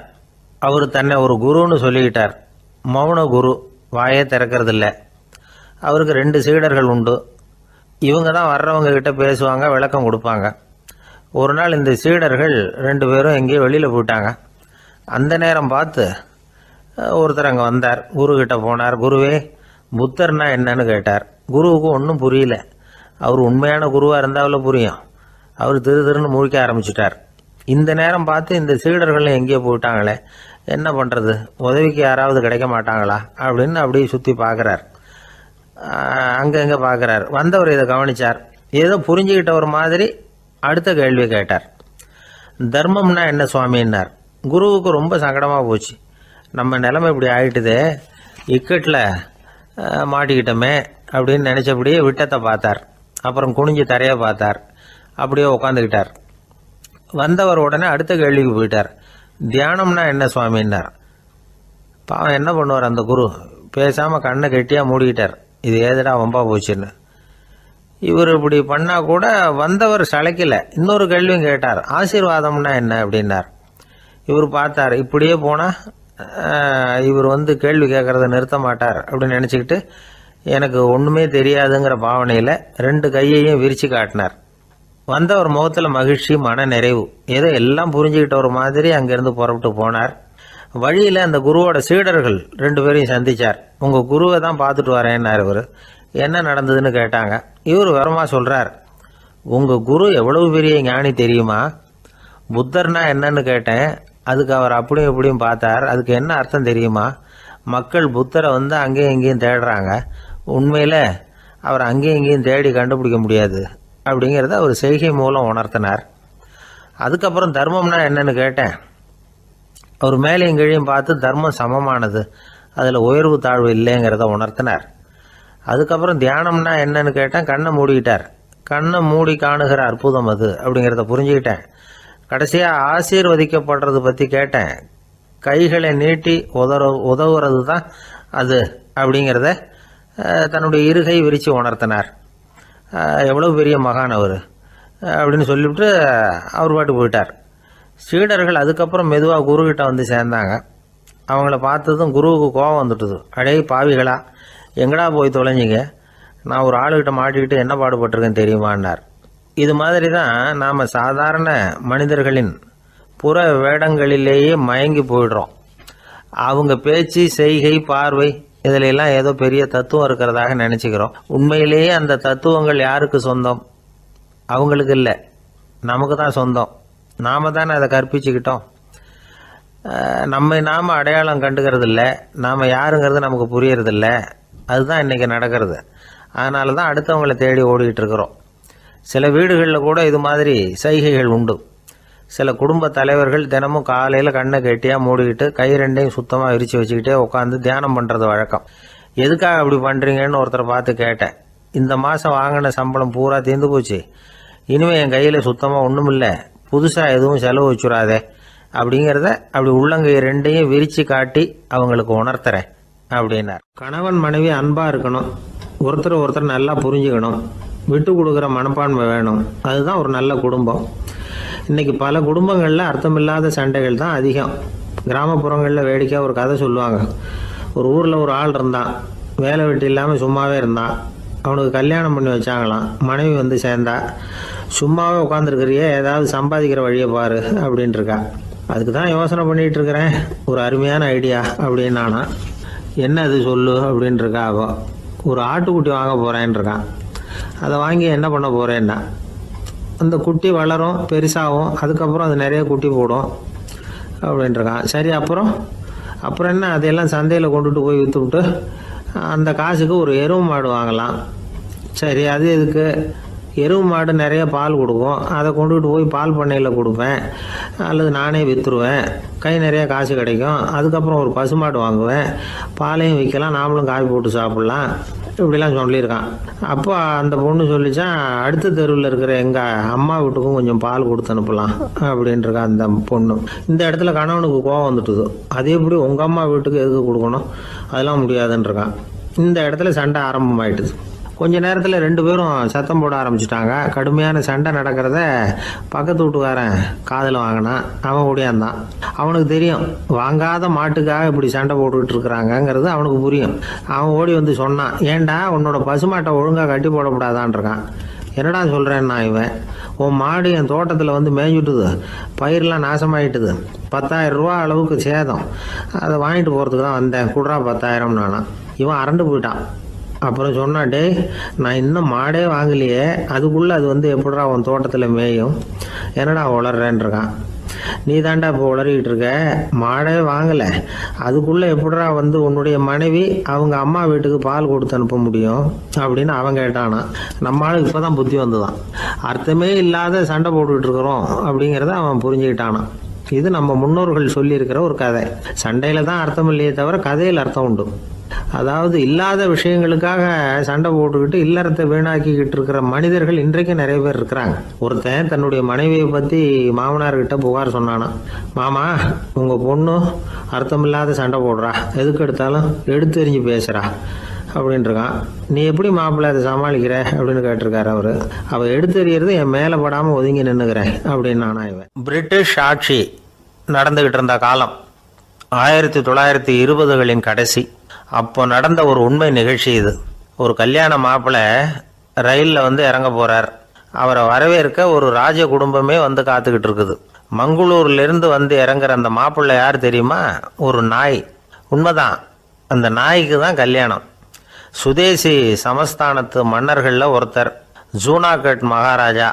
அவரு தன்னை ஒரு குருன்னு சொல்லிக்கிட்டார். மௌன குரு, வாயே திறக்கிறது இல்லை. அவருக்கு 2 சீடர்கள் உண்டு. இவங்க தான் வர்றவங்க கிட்ட பேசுவாங்க, விளக்கம் கொடுப்பாங்க. ஒரு நாள் இந்த சீடர்கள் 2 பேரும் எங்கேயோ வெளியில் போயிட்டாங்க. அந்த நேரம் பார்த்து ஒருத்தர் அங்கே வந்தார். குரு கிட்ட போனார். குருவே, புத்தர்னா என்னன்னு கேட்டார். குருவுக்கு ஒன்றும் புரியல. அவர் உண்மையான குருவாக இருந்தாவில் புரியும். அவர் திருன்னு முழிக்க ஆரம்பிச்சிட்டார். இந்த நேரம் பார்த்து இந்த சீடர்கள் எங்கேயோ போயிட்டாங்களே, என்ன பண்ணுறது, உதவிக்கு யாராவது கிடைக்க மாட்டாங்களா அப்படின்னு அப்படியே சுற்றி பார்க்குறார். அங்கங்கே பார்க்குறார். வந்தவர் இதை கவனிச்சார். ஏதோ புரிஞ்சுக்கிட்ட ஒரு மாதிரி அடுத்த கேள்வி கேட்டார். தர்மம்னா என்ன சுவாமின்னார். குருவுக்கு ரொம்ப சங்கடமாக போச்சு. நம்ம நிலைமை இப்படி ஆகிட்டுதே, இக்கட்டில் மாட்டிக்கிட்டோமே அப்படின்னு நினச்சபடியே விட்டத்தை பார்த்தார். அப்புறம் குனிஞ்சு தரையை பார்த்தார். அப்படியே உட்காந்துக்கிட்டார். வந்தவர் உடனே அடுத்த கேள்விக்கு போயிட்டார். தியானம்னா என்ன சுவாமின்னார். பாவம் என்ன பண்ணுவார் அந்த குரு, பேசாமல் கண்ணை கெட்டியாக மூடிக்கிட்டார். இது ஏதடா வம்பா போச்சுன்னு. இவர் இப்படி பண்ணால் கூட வந்தவர் சளைக்கல. இன்னொரு கேள்வியும் கேட்டார். ஆசீர்வாதம்னா என்ன அப்படின்னார். இவர் பார்த்தார், இப்படியே போனால் இவர் கேள்வி கேட்குறத நிறுத்த மாட்டார் அப்படின்னு நினச்சிக்கிட்டு எனக்கு ஒன்றுமே தெரியாதுங்கிற பாவனையில் 2 கையையும் விரித்து காட்டினார். வந்தவர் முகத்தில் மகிழ்ச்சி, மன நிறைவு, ஏதோ எல்லாம் புரிஞ்சுக்கிட்ட ஒரு மாதிரி அங்கேருந்து புறப்பட்டு போனார். வழியில் அந்த குருவோட சீடர்கள் 2 பேரையும் சந்தித்தார். உங்கள் குருவை தான் பார்த்துட்டு வரேன்னார் இவர். என்ன நடந்ததுன்னு கேட்டாங்க. இவர் விவரமாக சொல்கிறார். உங்கள் குரு எவ்வளவு பெரிய ஞானி தெரியுமா? புத்தர்னா என்னன்னு கேட்டேன். அதுக்கு அவர் அப்படியும் இப்படியும் பார்த்தார். அதுக்கு என்ன அர்த்தம் தெரியுமா? மக்கள் புத்தரை அங்கேயும் இங்கேயும் தேடுறாங்க. உண்மையில் அவர் அங்கேயும் இங்கேயும் தேடி கண்டுபிடிக்க முடியாது அப்படிங்கிறத அவர் செய்கை மூலம் உணர்த்தினார். அதுக்கப்புறம் தர்மம்னா என்னன்னு கேட்டேன். அவர் மேலேயும் கீழையும் பார்த்து தர்மம் சமமானது, அதில் உயர்வு தாழ்வு இல்லைங்கிறத உணர்த்தினார். அதுக்கப்புறம் தியானம்னா என்னன்னு கேட்டேன். கண்ணை மூடிக்கிட்டார். கண்ணை மூடி காணுகிற அற்புதம் அது அப்படிங்கிறத புரிஞ்சுக்கிட்டேன். கடைசியாக ஆசீர்வதிக்கப்படுறது பற்றி கேட்டேன். கைகளை நீட்டி உதவுறது தான் அது அப்படிங்கிறத தன்னுடைய இருகை விரித்து உணர்த்தினார். எவ்வளவு பெரிய மகான் அவர் அப்படின்னு சொல்லிவிட்டு அவர் பாட்டு போயிட்டார். சீடர்கள் அதுக்கப்புறம் மெதுவாக குருக்கிட்ட சேர்ந்தாங்க. அவங்கள பார்த்ததும் குருவுக்கு கோபம் வந்துட்டுது. அடே பாவிகளா, எங்கடா போய் தொலைஞ்சிங்க? நான் ஒரு ஆளுகிட்ட மாட்டிக்கிட்டு என்ன பாடுபட்டிருக்கேன்னு தெரியுமான்னார். இது மாதிரி தான் நாம் சாதாரண மனிதர்களின் புற வேடங்களிலேயே மயங்கி போயிடுறோம். அவங்க பேச்சு, செய்கை, பார்வை இதிலெல்லாம் ஏதோ பெரிய தத்துவம் இருக்கிறதாக நினச்சிக்கிறோம். உண்மையிலேயே அந்த தத்துவங்கள் யாருக்கு சொந்தம்? அவங்களுக்கு இல்லை, நமக்கு தான் சொந்தம். நாம் தானே அதை கற்பிச்சுக்கிட்டோம். நம்மை நாம் அடையாளம் கண்டுக்கிறது இல்லை. நாம் யாருங்கிறது நமக்கு புரியறதில்ல. அதுதான் இன்றைக்கி நடக்கிறது. அதனால தான் அடுத்தவங்களை தேடி ஓடிக்கிட்டு இருக்கிறோம். சில வீடுகளில் கூட இது மாதிரி சைகைகள் உண்டு. சில குடும்ப தலைவர்கள் தினமும் காலையில் கண்ணை கெட்டியாக மூடிக்கிட்டு கை 2ஐயும் சுத்தமாக விரித்து வச்சுக்கிட்டே உட்காந்து தியானம் பண்ணுறது வழக்கம். எதுக்காக அப்படி பண்ணுறீங்கன்னு ஒருத்தரை பார்த்து கேட்டேன். இந்த மாதம் வாங்கின சம்பளம் பூரா தீர்ந்து போச்சு. இனிமேல் என் கையில் சுத்தமாக ஒன்றும் இல்லை. புதுசாக எதுவும் செலவு வச்சுடாதே அப்படிங்கிறத அப்படி உள்ளங்கை 2ஐயும் விரித்து காட்டி அவங்களுக்கு உணர்த்துறேன் அப்படின்னார். கணவன் மனைவி அன்பாக இருக்கணும். ஒருத்தர் நல்லா புரிஞ்சுக்கணும். விட்டு கொடுக்குற மனப்பான்மை வேணும். அதுதான் ஒரு நல்ல குடும்பம். இன்றைக்கி பல குடும்பங்களில் அர்த்தமில்லாத சண்டைகள் தான் அதிகம். கிராமப்புறங்களில் வேடிக்கையாக ஒரு கதை சொல்லுவாங்க. ஒரு ஊரில் ஒரு ஆள் இருந்தான். வேலை வெட்டி இல்லாமல் சும்மாவே இருந்தான். அவனுக்கு கல்யாணம் பண்ணி வச்சாங்களாம். மனைவி சேர்ந்தா. சும்மாவே உட்காந்துருக்கிறியே, ஏதாவது சம்பாதிக்கிற வழியை பாரு அப்படின்ட்டு இருக்கா. அதுக்கு தான் யோசனை பண்ணிகிட்டு இருக்கிறேன். ஒரு அருமையான ஐடியா அப்படின்னு நானா. என்ன அது சொல்லு அப்படின்ட்டுருக்கா. அவ ஒரு ஆட்டுக்குட்டி வாங்க போகிறேன்னு இருக்கான். அதை வாங்கி என்ன பண்ண போகிறேன்னா, அந்த குட்டி வளரும், பெருசாகும், அதுக்கப்புறம் அது நிறைய குட்டி போடும் அப்படின்ட்டுருக்கான். சரி, அப்புறம் என்ன, அதையெல்லாம் சந்தையில் கொண்டுட்டு போய் விற்றுவிட்டு அந்த காசுக்கு ஒரு எருவு மாடு வாங்கலாம். சரி, அது எதுக்கு? எருவு மாடு நிறைய பால் கொடுக்கும். அதை கொண்டுகிட்டு போய் பால் பண்ணையில் கொடுப்பேன், அல்லது நானே விற்றுருவேன். கை நிறைய காசு கிடைக்கும். அதுக்கப்புறம் ஒரு பசுமாடு வாங்குவேன். பாலையும் விற்கலாம், நாமளும் காய் போட்டு சாப்பிட்லாம். இப்படிலாம் சொல்லியிருக்கான். அப்போ அந்த பொண்ணு சொல்லிச்சான், அடுத்த தெருவில் இருக்கிற எங்கள் அம்மா வீட்டுக்கும் கொஞ்சம் பால் கொடுத்து அனுப்பலாம் அப்படின்ட்டுருக்கா அந்த பொண்ணு. இந்த இடத்துல கணவனுக்கு கோவம் வந்துட்டுது. அது எப்படி உங்கள் அம்மா வீட்டுக்கு எதுக்கு கொடுக்கணும்? அதெல்லாம் முடியாதுன்றிருக்கான். இந்த இடத்துல சண்டை ஆரம்பமாயிட்டுது. கொஞ்ச நேரத்தில் 2 பேரும் சத்தம் போட ஆரம்பிச்சிட்டாங்க. கடுமையான சண்டை நடக்கிறத பக்கத்து வீட்டுக்காரன் காதில் வாங்கினான். அவன் ஓடியாந்தான். அவனுக்கு தெரியும், வாங்காத மாட்டுக்காக இப்படி சண்டை போட்டுக்கிட்டு இருக்கிறாங்கங்கிறது அவனுக்கு புரியும். அவன் ஓடி சொன்னான், ஏண்டா உன்னோட பசுமாட்டை ஒழுங்காக கட்டி போடக்கூடாதான்ருக்கான். என்னடா சொல்கிறேன்னா, இவன் உன் மாடு என் தோட்டத்தில் மேய்ஞ்சுட்டுது, பயிரெலாம் நாசமாயிட்டுது, 10,000 ரூபா அளவுக்கு சேதம். அதை வாங்கிட்டு போகிறதுக்கு தான் வந்தேன், குடுறா 10,000 நானா. இவன் அரண்டு போயிட்டான். அப்புறம் சொன்னான், டே நான் இன்னும் மாடே வாங்கலையே, அதுக்குள்ளே அது எப்படிடா உன் தோட்டத்தில் மேயும்? என்னடா உளறேன்ருக்கான். நீ தாண்டா இப்போ உளறிக்கிட்டு இருக்க. மாடே வாங்கலை, அதுக்குள்ளே எப்படிடா உன்னுடைய மனைவி அவங்க அம்மா வீட்டுக்கு பால் கொடுத்து அனுப்ப முடியும் அப்படின்னு அவன் கேட்டானா. நம்ம ஆளுக்கு இப்போ தான் புத்தி வந்துதான். அர்த்தமே இல்லாத சண்டை போட்டுக்கிட்டு இருக்கிறோம் அப்படிங்கிறத அவன் புரிஞ்சுக்கிட்டானான். இது நம்ம முன்னோர்கள் சொல்லியிருக்கிற ஒரு கதை. சண்டையில் தான் அர்த்தம் இல்லையே தவிர கதையில் அர்த்தம் உண்டு. அதாவது இல்லாத விஷயங்களுக்காக சண்டை போட்டுக்கிட்டு இல்லறத்தை வீணாக்கிக்கிட்டு இருக்கிற மனிதர்கள் இன்றைக்கு நிறைய பேர் இருக்கிறாங்க. ஒருத்தன் தன்னுடைய மனைவியை பற்றி மாமனார்கிட்ட புகார் சொன்னானா, மாமா உங்கள் பொண்ணு அர்த்தமில்லாத சண்டை போடுறா, எதுக்கு எடுத்தாலும் எடுத்து எறிஞ்சு பேசுகிறா அப்படின்ட்டுருக்கான். நீ எப்படி மாப்பிள்ளை அதை சமாளிக்கிற அப்படின்னு கேட்டிருக்காரு அவரு. அவள் எடுத்து எறியறது என் மேலே படாமல் ஒதுங்கி நின்றுக்கிறேன் அப்படின்னு நானா. இவன் பிரிட்டிஷ் ஆட்சி நடந்துக்கிட்டு இருந்த காலம் 1920களின் கடைசி. அப்போ நடந்த ஒரு உண்மை நிகழ்ச்சி இது. ஒரு கல்யாண மாப்பிள்ளை ரயிலில் இறங்க போகிறார். அவரை வரவேற்க ஒரு ராஜ குடும்பமே காத்துக்கிட்டு இருக்குது. மங்களூர்லேருந்து இறங்குற அந்த மாப்பிள்ளை யார் தெரியுமா? ஒரு நாய். உண்மைதான், அந்த நாய்க்கு தான் கல்யாணம். சுதேசி சமஸ்தானத்து மன்னர்களில் ஒருத்தர் ஜூனாகட் மகாராஜா.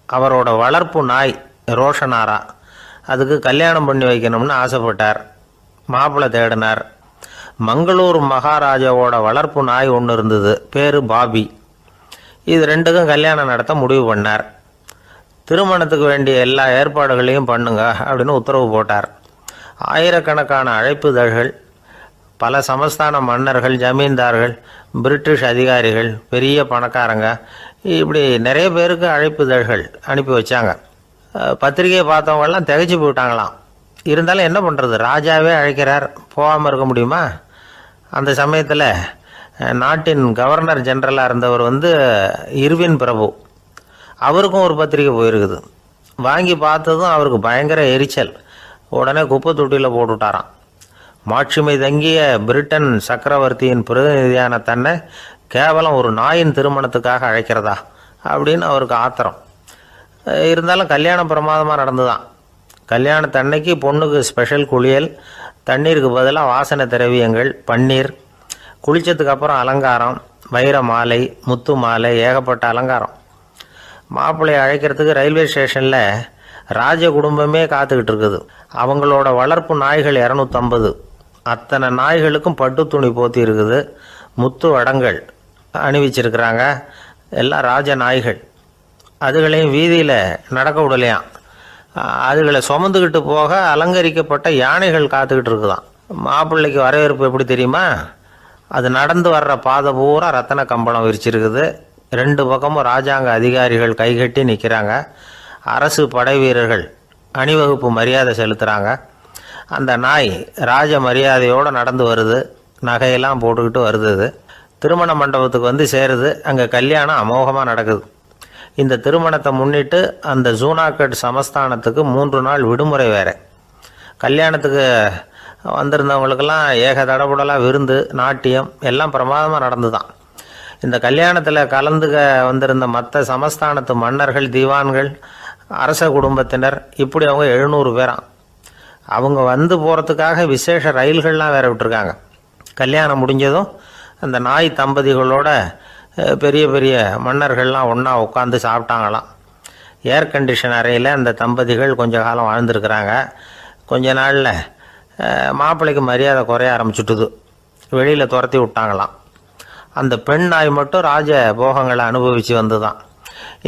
அவரோட வளர்ப்பு நாய் ரோஷனாரா. அதுக்கு கல்யாணம் பண்ணி வைக்கணும்னு ஆசைப்பட்டார். மாப்பிள்ளை தேடினார். மங்களூர் மகாராஜாவோட வளர்ப்பு நாய் ஒன்று இருந்தது, பேர் பாபி. இது ரெண்டுக்கும் கல்யாணம் நடத்த முடிவு பண்ணார். திருமணத்துக்கு வேண்டிய எல்லா ஏற்பாடுகளையும் பண்ணுங்க அப்படின்னு உத்தரவு போட்டார். ஆயிரக்கணக்கான அழைப்புதழ்கள், பல சமஸ்தான மன்னர்கள், ஜமீன்தார்கள், பிரிட்டிஷ் அதிகாரிகள், பெரிய பணக்காரங்க, இப்படி நிறைய பேருக்கு அழைப்புதழ்கள் அனுப்பி வச்சாங்க. பத்திரிகையை பார்த்தவங்கெல்லாம் திகைச்சு போயிட்டாங்களாம். இருந்தாலும் என்ன பண்ணுறது, ராஜாவே அழைக்கிறார், போகாமல் இருக்க முடியுமா? அந்த சமயத்தில் நாட்டின் கவர்னர் ஜெனரலாக இருந்தவர் இர்வின் பிரபு. அவருக்கும் ஒரு பத்திரிகை போயிருக்குது. வாங்கி பார்த்ததும் அவருக்கு பயங்கர எரிச்சல். உடனே குப்பை தொட்டியில் போட்டுவிட்டாராம். மாட்சிமை தங்கிய பிரிட்டன் சக்கரவர்த்தியின் பிரதிநிதியான தன்னை கேவலம் ஒரு நாயின் திருமணத்துக்காக அழைக்கிறதா அப்படின்னு அவருக்கு ஆத்திரம். இருந்தாலும் கல்யாணம் பிரமாதமாக நடந்துதான். கல்யாணத்தன்னைக்கு பொண்ணுக்கு ஸ்பெஷல் குளியல், தண்ணீருக்கு பதிலாக வாசனை திரவியங்கள், பன்னீர், குளித்ததுக்கு அப்புறம் அலங்காரம், வைர மாலை, முத்து மாலை, ஏகப்பட்ட அலங்காரம். மாப்பிள்ளையை அழைக்கிறதுக்கு ரயில்வே ஸ்டேஷனில் ராஜ குடும்பமே காத்துக்கிட்டு இருக்குது. அவங்களோட வளர்ப்பு நாய்கள் 250. அத்தனை நாய்களுக்கும் பட்டு துணி போத்தி இருக்குது. முத்து வடங்கள் அணிவிச்சிருக்கிறாங்க. எல்லாம் ராஜ நாய்கள். அதுகளையும் வீதியில் நடக்க விடலையாம். அதுகளை சுமந்துக்கிட்டு போக அலங்கரிக்கப்பட்ட யானைகள் காத்துக்கிட்டு இருக்குதான். மாப்பிள்ளைக்கு வரவேற்பு எப்படி தெரியுமா? அது நடந்து வர்ற பாதை பூரா ரத்தன கம்பளம் விரிச்சிருக்குது. 2 பக்கமும் ராஜாங்க அதிகாரிகள் கைகட்டி நிற்கிறாங்க. அரசு படை வீரர்கள் அணிவகுப்பு மரியாதை செலுத்துகிறாங்க. அந்த நாய் ராஜ மரியாதையோடு நடந்து வருது. நகையெல்லாம் போட்டுக்கிட்டு வருது. திருமண மண்டபத்துக்கு சேருது. அங்கே கல்யாணம் அமோகமாக நடக்குது. இந்த திருமணத்தை முன்னிட்டு அந்த ஜூனாகட் சமஸ்தானத்துக்கு 3 நாள் விடுமுறை வேறு. கல்யாணத்துக்கு வந்திருந்தவங்களுக்கெல்லாம் ஏக தடபுடலாக விருந்து, நாட்டியம் எல்லாம் பிரமாதமாக நடந்து தான். இந்த கல்யாணத்தில் கலந்துக்க வந்திருந்த மற்ற சமஸ்தானத்து மன்னர்கள், தீவான்கள், அரச குடும்பத்தினர், இப்படி அவங்க 700 பேராம். அவங்க போகிறதுக்காக விசேஷ ரயில்கள்லாம் வேற விட்டுருக்காங்க. கல்யாணம் முடிஞ்சதும் அந்த நாய் தம்பதிகளோட பெரிய பெரிய மன்னர்கள்லாம் ஒன்றா உட்காந்து சாப்பிட்டாங்களாம். ஏர் கண்டிஷன் அறையில் அந்த தம்பதிகள் கொஞ்ச காலம் வாழ்ந்துருக்கிறாங்க. கொஞ்ச நாளில் மாப்பிள்ளைக்கு மரியாதை குறைய ஆரம்பிச்சுட்டுது. வெளியில் துரத்தி விட்டாங்களாம். அந்த பெண் நாய் மட்டும் ராஜ போகங்களை அனுபவித்து வந்து தான்.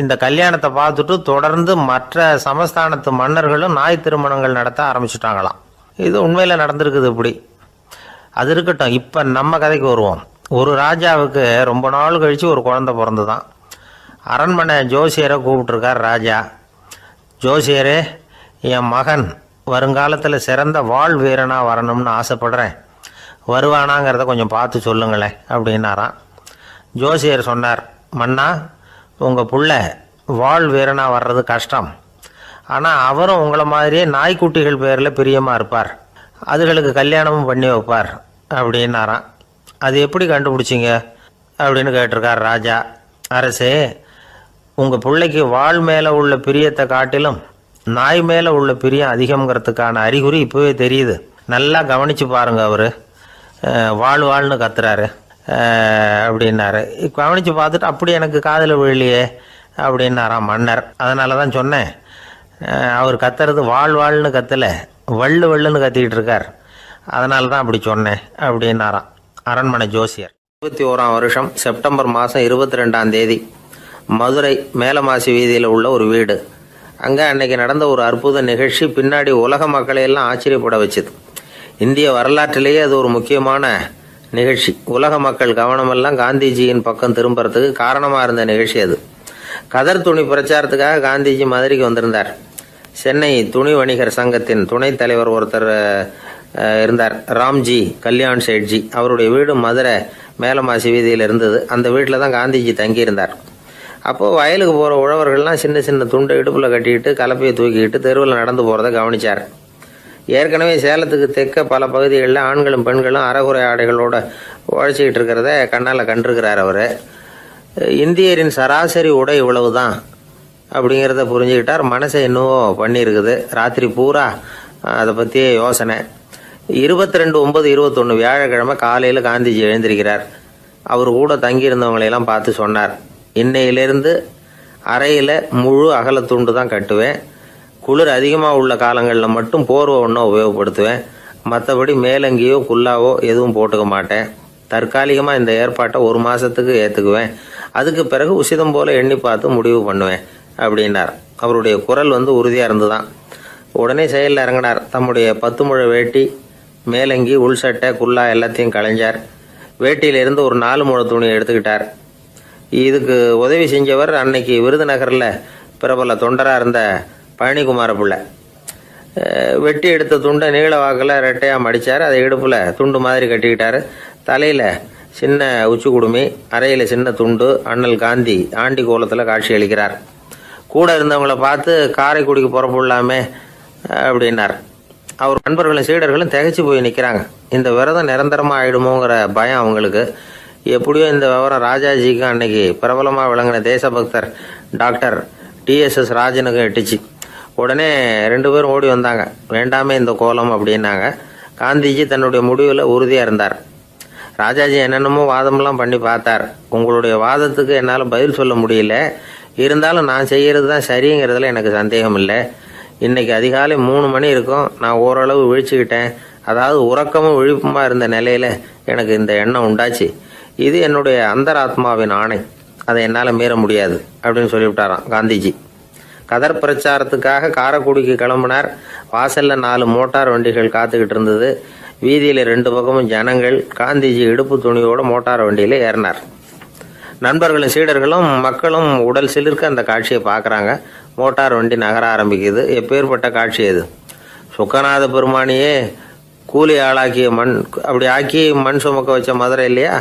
இந்த கல்யாணத்தை பார்த்துட்டு தொடர்ந்து மற்ற சமஸ்தானத்து மன்னர்களும் நாய் திருமணங்கள் நடத்த ஆரம்பிச்சுட்டாங்களாம். இது உண்மையில் நடந்திருக்குது. இப்படி அது இருக்கட்டும். இப்போ நம்ம கதைக்கு வருவோம். ஒரு ராஜாவுக்கு ரொம்ப நாள் கழித்து ஒரு குழந்தை பிறந்து தான். அரண்மனை ஜோசியரை கூப்பிட்டுருக்கார் ராஜா. ஜோசியரே, என் மகன் வருங்காலத்தில் சிறந்த வாள் வீரனாக வரணும்னு ஆசைப்படுறேன். வருவானாங்கிறத கொஞ்சம் பார்த்து சொல்லுங்களேன் அப்படின்னாராம். ஜோசியர் சொன்னார், மன்னா, உங்கள் புள்ள வாள் வீரனாக வர்றது கஷ்டம். ஆனால் அவரும் உங்களை மாதிரியே நாய்க்குட்டிகள் பேரில் பிரியமாக இருப்பார். அதுகளுக்கு கல்யாணமும் பண்ணி வைப்பார் அப்படின்னாராம். அது எப்படி கண்டுபிடிச்சிங்க அப்படின்னு கேட்டிருக்கார் ராஜா. அரசே, உங்கள் பிள்ளைக்கு வாள் மேலே உள்ள பிரியத்தை காட்டிலும் நாய் மேலே உள்ள பிரியம் அதிகங்கிறதுக்கான அறிகுறி இப்போவே தெரியுது. நல்லா கவனித்து பாருங்க. அவர் வாழ்னு கத்துறாரு அப்படின்னாரு. கவனித்து பார்த்துட்டு அப்படி எனக்கு காதில் விழலையே அப்படின்னாராம் மன்னர். அதனால தான் சொன்னேன், அவர் கத்துறது வாழ்னு கத்தலை, வள்ளுன்னு கத்திக்கிட்டு இருக்கார். அதனால தான் அப்படி சொன்னேன் அப்படின்னாராம் அரண்மனை ஜோசியர். 21ஆம் வருஷம் செப்டம்பர் மாதம் 22ஆம் தேதி மதுரை மேலமாசி வீதியில் உள்ள ஒரு வீடு. அங்கே அன்னைக்கு நடந்த ஒரு அற்புத நிகழ்ச்சி பின்னாடி உலக மக்களையெல்லாம் ஆச்சரியப்பட வச்சுது. இந்திய வரலாற்றிலேயே அது ஒரு முக்கியமான நிகழ்ச்சி. உலக மக்கள் கவனமெல்லாம் காந்திஜியின் பக்கம் திரும்புறதுக்கு காரணமாக இருந்த நிகழ்ச்சி அது. கதர் துணி பிரச்சாரத்துக்காக காந்திஜி மதுரைக்கு வந்திருந்தார். சென்னை துணி வணிகர் சங்கத்தின் துணைத் தலைவர் ஒருத்தர் இருந்தார், ராம்ஜி கல்யாண் சேட்ஜி. அவருடைய வீடு மதுரை மேலமாசி வீதியில் இருந்தது. அந்த வீட்டில் தான் காந்திஜி தங்கியிருந்தார். அப்போது வயலுக்கு போகிற உழவர்கள்லாம் சின்ன சின்ன துண்டை இடுப்பில் கட்டிக்கிட்டு கலப்பையை தூக்கிக்கிட்டு தெருவில் நடந்து போகிறத கவனித்தார். ஏற்கனவே சேலத்துக்கு தெற்க பல பகுதிகளில் ஆண்களும் பெண்களும் அறகுறை ஆடைகளோடு உழைச்சிக்கிட்டு இருக்கிறத கண்ணால் கண்டிருக்கிறார் அவர். இந்தியரின் சராசரி உடை இவ்வளவு தான் அப்படிங்கிறத புரிஞ்சுக்கிட்டார். மனசை என்னவோ பண்ணியிருக்குது. ராத்திரி பூரா அதை பற்றியே யோசனை. 22/9/21 வியாழக்கிழமை காலையில் காந்திஜி எழுந்திருக்கிறார். அவர் கூட தங்கியிருந்தவங்களையெல்லாம் பார்த்து சொன்னார், இன்னையிலேருந்து அறையில் முழு அகலத்துண்டு தான் கட்டுவேன். குளிர் அதிகமாக உள்ள காலங்களில் மட்டும் போர்வை ஒன்றும் உபயோகப்படுத்துவேன். மற்றபடி மேலங்கியோ குல்லாவோ எதுவும் போட்டுக்க மாட்டேன். தற்காலிகமாக இந்த ஏற்பாட்டை 1 மாதத்துக்கு ஏற்றுக்குவேன். அதுக்கு பிறகு உசிதம் போல் எண்ணி பார்த்து முடிவு பண்ணுவேன் அப்படின்னார். அவருடைய குரல் உறுதியாக இருந்துதான். உடனே செயலில் இறங்கினார். தம்முடைய 10 முழ வேட்டி, மேலங்கி, உள் சட்டை, குல்லா எல்லாத்தையும் களைஞ்சார். வேட்டியிலிருந்து ஒரு 4 முழ துணியை எடுத்துக்கிட்டார். இதுக்கு உதவி செஞ்சவர் அன்னைக்கு விருதுநகரில் பிரபல தொண்டராக இருந்த பழனிக்குமார பிள்ளை. வெட்டி எடுத்த துண்டை நீள வாக்கில் ரெட்டையாக மடித்தார். அதை இடுப்பில் துண்டு மாதிரி கட்டிக்கிட்டார். தலையில் சின்ன உச்சி குடுமி, அறையில் சின்ன துண்டு. அண்ணல் காந்தி ஆண்டி கோலத்தில் காட்சி அளிக்கிறார். கூட இருந்தவங்கள பார்த்து காரைக்குடிக்கு புறப்படலாமே அப்படின்னார். அவர் நண்பர்களும் சீடர்களும் திகைச்சு போய் நிற்கிறாங்க. இந்த விரதம் நிரந்தரமாக ஆகிடுமோங்கிற பயம் அவங்களுக்கு. எப்படியோ இந்த விவரம் ராஜாஜிக்கு அன்னைக்கு பிரபலமாக விளங்கின தேசபக்தர் டாக்டர் TSS ராஜனுக்கும் எட்டுச்சு. உடனே 2 பேரும் ஓடி வந்தாங்க. வேண்டாமே இந்த கோலம் அப்படின்னாங்க. காந்திஜி தன்னுடைய முடிவில் உறுதியாக இருந்தார். ராஜாஜி என்னென்னமோ வாதமெல்லாம் பண்ணி பார்த்தார். உங்களுடைய வாதத்துக்கு என்னால் பதில் சொல்ல முடியல, இருந்தாலும் நான் செய்கிறது தான் சரிங்கிறதுல எனக்கு சந்தேகம் இல்லை. இன்றைக்கி அதிகாலை 3 மணி இருக்கும். நான் ஓரளவு விழிச்சுக்கிட்டேன். அதாவது உறக்கமும் விழிப்புமாக இருந்த நிலையில் எனக்கு இந்த எண்ணம் உண்டாச்சு. இது என்னுடைய அந்தராத்மாவின் ஆணை, அதை என்னால் மீற முடியாது அப்படின்னு சொல்லிவிட்டாராம் காந்திஜி. கதர் பிரச்சாரத்துக்காக காரைக்குடிக்கு கிளம்பினார். வாசலில் 4 மோட்டார் வண்டிகள் காத்துக்கிட்டு இருந்தது. வீதியில் 2 பக்கமும் ஜனங்கள். காந்திஜி இடுப்பு துணியோடு மோட்டார் வண்டியில் ஏறினார். நண்பர்களும் சீடர்களும் மக்களும் உடல் சிலிர்க்க அந்த காட்சியை பார்க்குறாங்க. மோட்டார் வண்டி நகர ஆரம்பிக்குது. எப்பேற்பட்ட காட்சி அது! சுக்கநாத பெருமானியே கூலி ஆளாக்கிய மண், அப்படி ஆக்கி மண் சுமக்க வச்ச மதுரை இல்லையா,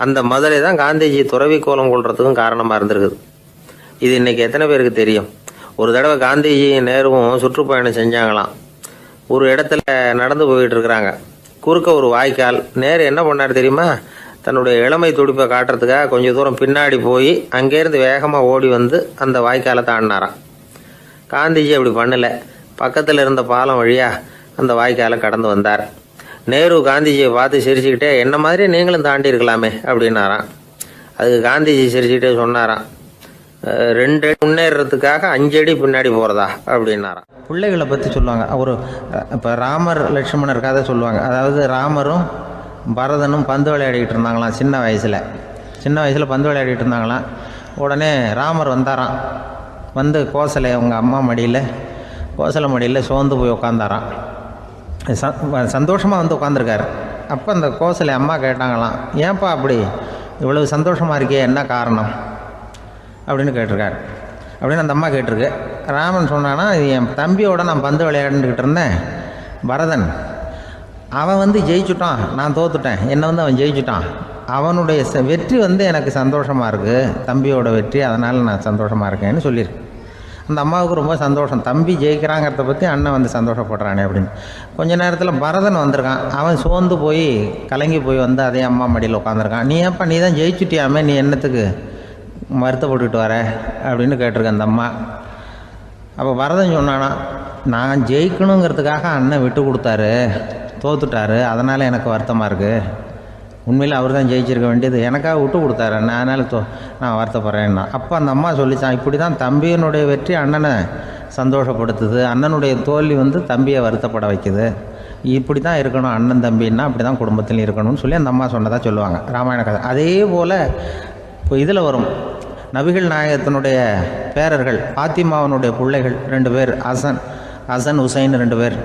அந்த மதுரை தான் காந்திஜி துறவி கோலம் கொள்றதுக்கும் காரணமாக இருந்திருக்குது. இது இன்னைக்கு எத்தனை பேருக்கு தெரியும்? ஒரு தடவை காந்திஜி நேருவும் சுற்றுப்பயணம் செஞ்சாங்களாம். ஒரு இடத்துல நடந்து போயிட்டு இருக்கிறாங்க. குறுக்க ஒரு வாய்க்கால். நேரு என்ன பண்ணார் தெரியுமா? தன்னுடைய இளமை துடிப்பை காட்டுறதுக்காக கொஞ்சம் தூரம் பின்னாடி போய் அங்கேருந்து வேகமாக ஓடி வந்து அந்த வாய்க்காலை தாண்டினாராம். காந்திஜி அப்படி பண்ணலை. பக்கத்தில் இருந்த பாலம் வழியாக அந்த வாய்க்காலை கடந்து வந்தார். நேரு காந்திஜியை பார்த்து சிரிச்சுக்கிட்டே, என்ன மாதிரி நீங்களும் தாண்டி இருக்கலாமே அப்படின்னாராம். அதுக்கு காந்திஜி சிரிச்சுக்கிட்டே சொன்னாராம், 2 அடி முன்னேறதுக்காக 5 அடி பின்னாடி போகிறதா அப்படின்னாராம். பிள்ளைகளை பற்றி சொல்லுவாங்க. இப்போ ராமர் லட்சுமணர் கதை சொல்லுவாங்க. அதாவது ராமரும் பரதனும் பந்து விளையாடிக்கிட்டு இருந்தாங்களாம். சின்ன வயசில் பந்து விளையாடிட்டு இருந்தாங்களாம். உடனே ராமர் வந்தாராம். வந்து கோசலை அவங்க அம்மா கோசலை மடியில் சோர்ந்து போய் உட்காந்தாராம். சந்தோஷமாக வந்து உட்காந்துருக்காரு. அப்போ அந்த கோசலை அம்மா கேட்டாங்களாம், ஏன்ப்பா அப்படி இவ்வளவு சந்தோஷமாக இருக்கே, என்ன காரணம் அப்படின்னு கேட்டிருக்காரு. அப்படின்னு அந்த அம்மா கேட்டிருக்கு. ராமன் சொன்னான்னா, என் தம்பியோட நான் பந்து விளையாண்டுக்கிட்டு இருந்தேன். பரதன் அவன் ஜெயிச்சுட்டான், நான் தோத்துட்டேன். என்னை அவன் ஜெயிச்சுட்டான். அவனுடைய வெற்றி எனக்கு சந்தோஷமாக இருக்குது, தம்பியோட வெற்றி, அதனால் நான் சந்தோஷமாக இருக்கேன்னு சொல்லியிருக்கு. அந்த அம்மாவுக்கு ரொம்ப சந்தோஷம். தம்பி ஜெயிக்கிறாங்கிறத பற்றி அண்ணன் சந்தோஷப்படுறானே அப்படின்னு. கொஞ்ச நேரத்தில் பரதன் வந்திருக்கான். அவன் சோர்ந்து போய் கலங்கி போய் அதே அம்மா மடியில் உட்காந்துருக்கான். நீ ஏப்பா, நீ தான் ஜெயிச்சுட்டியாமே, நீ என்னத்துக்கு வருத்தப்பட்டுக்கிட்டு வர அப்படின்னு கேட்டிருக்கேன் அந்த அம்மா. அப்போ பரதன் சொன்னானா, நான் ஜெயிக்கணுங்கிறதுக்காக அண்ணன் விட்டு கொடுத்தாரு, தோத்துட்டாரு, அதனால் எனக்கு வருத்தமாக இருக்குது. உண்மையில் அவர் தான் ஜெயிச்சிருக்க வேண்டியது, எனக்காக விட்டு கொடுத்தாரு, அதனால் நான் வருத்தப்படுறேன்னா. அப்போ அந்த அம்மா சொல்லிச்சான், இப்படி தான் தம்பியினுடைய வெற்றி அண்ணனை சந்தோஷப்படுத்துது, அண்ணனுடைய தோல்வி தம்பியை வருத்தப்பட வைக்குது. இப்படி தான் இருக்கணும், அண்ணன் தம்பின்னா அப்படி தான் குடும்பத்தில் இருக்கணும்னு சொல்லி அந்த அம்மா சொன்னதாக சொல்லுவாங்க ராமாயண கதை. அதே போல் இப்போ இதில் வரும், நபிகள் நாயகத்தினுடைய பேரர்கள் பாத்திமாவனுடைய பிள்ளைகள் 2 பேர், ஹசன் ஹுசைன் 2 பேர்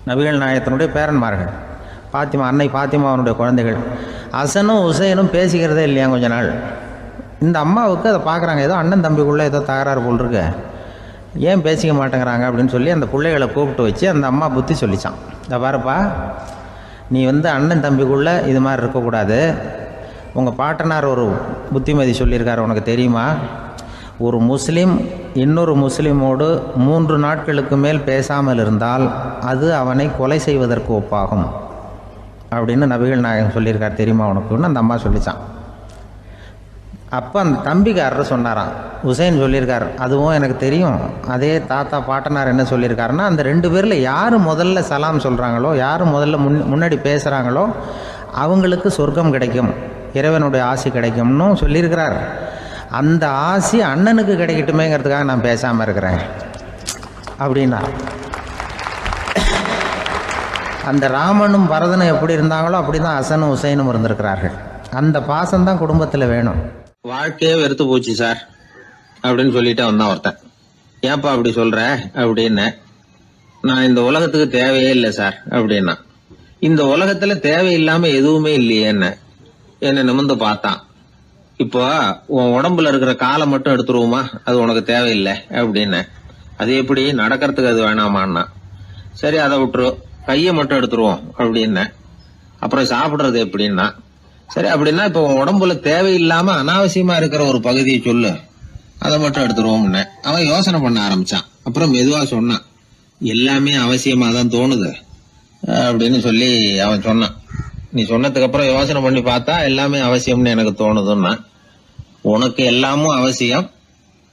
நபிகள் நாயகத்தினுடைய பேரன்மார்கள். அன்னை பாத்திமாவனுடைய குழந்தைகள். ஹசனும் ஹுசைனும் பேசிக்கிறதே இல்லையா கொஞ்ச நாள். இந்த அம்மாவுக்கு அதை பார்க்குறாங்க, ஏதோ அண்ணன் தம்பிக்குள்ளே ஏதோ தகராறு போல் இருக்கு, ஏன் பேசிக்க மாட்டேங்கிறாங்க அப்படின்னு சொல்லி அந்த பிள்ளைகளை கூப்பிட்டு வச்சு அந்த அம்மா புத்தி சொல்லிச்சான். இதை பாருப்பா, நீ அண்ணன் தம்பிக்குள்ளே இது மாதிரி இருக்கக்கூடாது. உங்கள் பாட்டனார் ஒரு புத்திமதி சொல்லியிருக்காரு, உனக்கு தெரியுமா? ஒரு முஸ்லீம் இன்னொரு முஸ்லீமோடு 3 நாட்களுக்கு மேல் பேசாமல் இருந்தால் அது அவனை கொலை செய்வதற்கு ஒப்பாகும் அப்படின்னு நபிகள் நாயகம் சொல்லியிருக்கார். தெரியுமா உனக்குன்னு அந்த அம்மா சொல்லிச்சான். அப்போ அந்த தம்பிக்காரர் சொன்னாராம், ஹுசைன் சொல்லியிருக்கார், அதுவும் எனக்கு தெரியும். அதே தாத்தா பாட்டனார் என்ன சொல்லியிருக்காருன்னா, அந்த 2 பேரில் யார் முதல்ல சலாம் சொல்கிறாங்களோ, யார் முதல்ல முன்னாடி பேசுகிறாங்களோ அவங்களுக்கு சொர்க்கம் கிடைக்கும், இறைவனுடைய ஆசி கிடைக்கும்னு சொல்லியிருக்கிறார். அந்த ஆசி அண்ணனுக்கு கிடைக்கட்டுமேங்கிறதுக்காக நான் பேசாமல் இருக்கிறேன் அப்படின்னா. அந்த ராமனும் பரதனும் எப்படி இருந்தாங்களோ அப்படி தான் ஹசனும் ஹுசைனும் இருந்திருக்கிறார்கள். அந்த பாசம்தான் குடும்பத்தில் வேணும். வாழ்க்கையே வெறுத்து போச்சு சார் அப்படின்னு சொல்லிட்டு வந்தான் ஒருத்தன். ஏன்பா அப்படி சொல்ற அப்படின்னு. நான் இந்த உலகத்துக்கு தேவையே இல்லை சார் அப்படின்னா. இந்த உலகத்துல தேவையில்லாம எதுவுமே இல்லையே என்ன நிமிர்ந்து பார்த்தான். இப்போ உன் உடம்புல இருக்கிற காலை மட்டும் எடுத்துருவோமா, அது உனக்கு தேவையில்லை அப்படின்னு. அது எப்படி, நடக்கிறதுக்கு அது வேணாமான்னா. சரி அதை விட்டுரு, கையை மட்டும் எடுத்துருவோம் அப்படின்னு. அப்புறம் சாப்பிடுறது எப்படின்னா. சரி அப்படின்னா இப்போ உன் உடம்புல தேவையில்லாம அனாவசியமா இருக்கிற ஒரு பகுதியை சொல்லு, அதை மட்டும் எடுத்துருவோம்னு. அவன் யோசனை பண்ண ஆரம்பிச்சான். அப்புறம் மெதுவா சொன்னான், எல்லாமே அவசியமா தான் தோணுது அப்படின்னு சொல்லி அவன் சொன்னான். நீ சொன்னதுக்கு அப்புறம் யோசனை பண்ணி பார்த்தா எல்லாமே அவசியம்னு எனக்கு தோணுதுன்னா. உனக்கு எல்லாமும் அவசியம்,